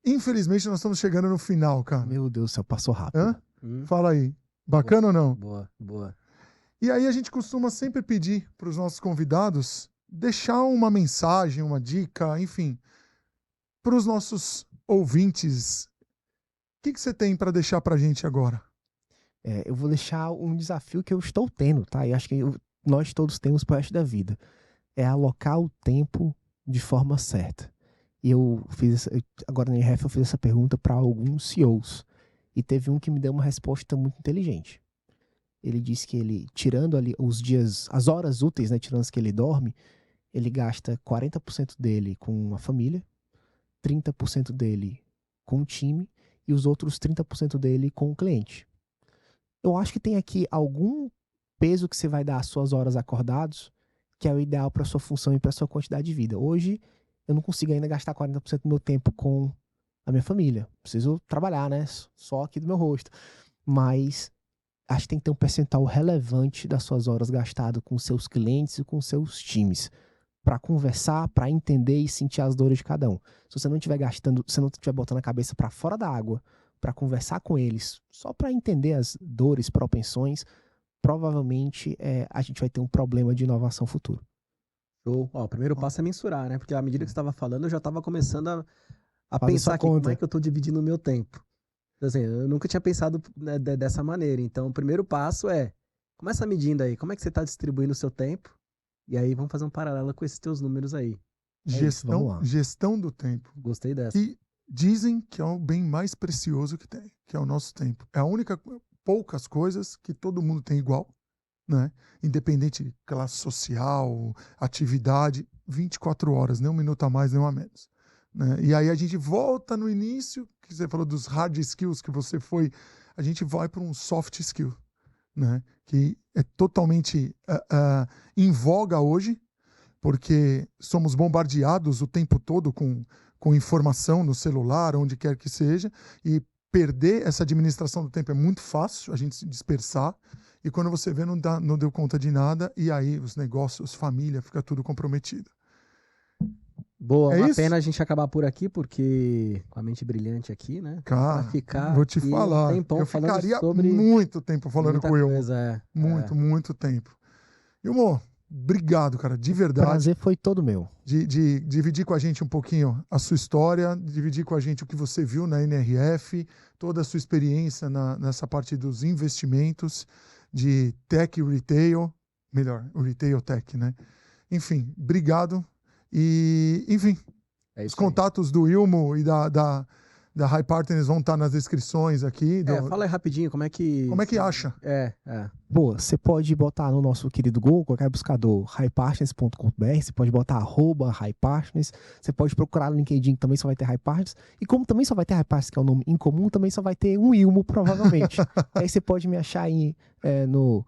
[SPEAKER 1] infelizmente nós estamos chegando no final, cara.
[SPEAKER 3] Meu Deus do céu, passou rápido.
[SPEAKER 1] Fala aí. Bacana ou não?
[SPEAKER 2] Boa.
[SPEAKER 1] E aí a gente costuma sempre pedir para os nossos convidados deixar uma mensagem, uma dica, enfim, para os nossos ouvintes. O que você tem para deixar para a gente agora?
[SPEAKER 3] Eu vou deixar um desafio que eu estou tendo, tá? E acho que nós todos temos para o resto da vida. É alocar o tempo de forma certa. E agora na IRF eu fiz essa pergunta para alguns CEOs. E teve um que me deu uma resposta muito inteligente. Ele disse que ele, tirando ali as horas úteis, né, tirando as que ele dorme, ele gasta 40% dele com a família, 30% dele com o time e os outros 30% dele com o cliente. Eu acho que tem aqui algum peso que você vai dar às suas horas acordados, que é o ideal para a sua função e para a sua quantidade de vida. Hoje, eu não consigo ainda gastar 40% do meu tempo com a minha família. Preciso trabalhar, né? Só aqui do meu rosto. Mas acho que tem que ter um percentual relevante das suas horas gastadas com seus clientes e com seus times. Para conversar, para entender e sentir as dores de cada um. Se você não estiver gastando, se não estiver botando a cabeça para fora da água, para conversar com eles, só para entender as dores, propensões, provavelmente a gente vai ter um problema de inovação futuro.
[SPEAKER 2] Show. Ó, o primeiro passo é mensurar, né? Porque à medida que você estava falando, eu já estava começando a
[SPEAKER 3] Fazer
[SPEAKER 2] pensar
[SPEAKER 3] sua
[SPEAKER 2] aqui, como
[SPEAKER 3] conta.
[SPEAKER 2] é que eu estou dividindo o meu tempo. Então, assim, eu nunca tinha pensado, né, dessa maneira. Então, o primeiro passo começa medindo aí, como é que você está distribuindo o seu tempo? E aí, vamos fazer um paralelo com esses teus números aí.
[SPEAKER 3] isso, vamos lá.
[SPEAKER 1] Gestão do tempo.
[SPEAKER 2] Gostei dessa.
[SPEAKER 1] E dizem que é o bem mais precioso que tem, que é o nosso tempo. É a única, poucas coisas que todo mundo tem igual, né? Independente de classe social, atividade, 24 horas, nem um minuto a mais, nem um a menos. Né? E aí a gente volta no início, que você falou dos hard skills que você foi, a gente vai para um soft skill, né? Que é totalmente em voga hoje, porque somos bombardeados o tempo todo com informação no celular, onde quer que seja, e perder essa administração do tempo é muito fácil, a gente se dispersar, e quando você vê, não deu conta de nada, e aí os negócios, família, fica tudo comprometido.
[SPEAKER 2] Boa,
[SPEAKER 1] É
[SPEAKER 2] uma
[SPEAKER 1] isso?
[SPEAKER 2] pena a gente acabar por aqui, porque com a mente brilhante aqui, né?
[SPEAKER 1] Cara,
[SPEAKER 2] Pra ficar
[SPEAKER 1] vou te
[SPEAKER 2] aqui
[SPEAKER 1] falar,
[SPEAKER 2] um tempão
[SPEAKER 1] eu
[SPEAKER 2] falando
[SPEAKER 1] ficaria
[SPEAKER 2] sobre
[SPEAKER 1] muito tempo falando
[SPEAKER 2] muita
[SPEAKER 1] com o Ilmo.
[SPEAKER 2] coisa,
[SPEAKER 1] Muito tempo. Ilmo, obrigado, cara, de verdade.
[SPEAKER 3] Prazer foi todo meu.
[SPEAKER 1] De dividir com a gente um pouquinho a sua história, dividir com a gente o que você viu na NRF, toda a sua experiência nessa parte dos investimentos, de tech e retail, melhor, o retail tech, né? Enfim, obrigado. E, enfim,
[SPEAKER 2] É
[SPEAKER 1] os
[SPEAKER 2] isso aí.
[SPEAKER 1] contatos do Ilmo e da High Partners vão estar nas descrições aqui.
[SPEAKER 2] Fala aí rapidinho, como é que
[SPEAKER 1] acha?
[SPEAKER 3] Boa, você pode botar no nosso querido Google, qualquer buscador, highpartners.com.br, você pode botar @highpartners, você pode procurar no LinkedIn, que também só vai ter High Partners, e como também só vai ter High Partners, que é o nome em comum, também só vai ter um Ilmo, provavelmente. Aí você pode me achar aí no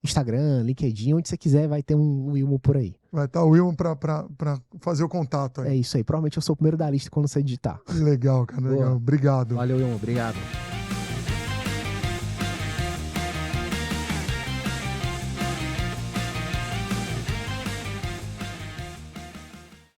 [SPEAKER 3] Instagram, LinkedIn, onde você quiser, vai ter um Ilmo por aí.
[SPEAKER 1] Vai estar o Ilmo para fazer o contato aí.
[SPEAKER 3] É isso aí, provavelmente eu sou o primeiro da lista quando você digitar.
[SPEAKER 1] Legal, cara, legal.
[SPEAKER 2] Boa.
[SPEAKER 1] Obrigado.
[SPEAKER 2] Valeu, Ilmo, obrigado.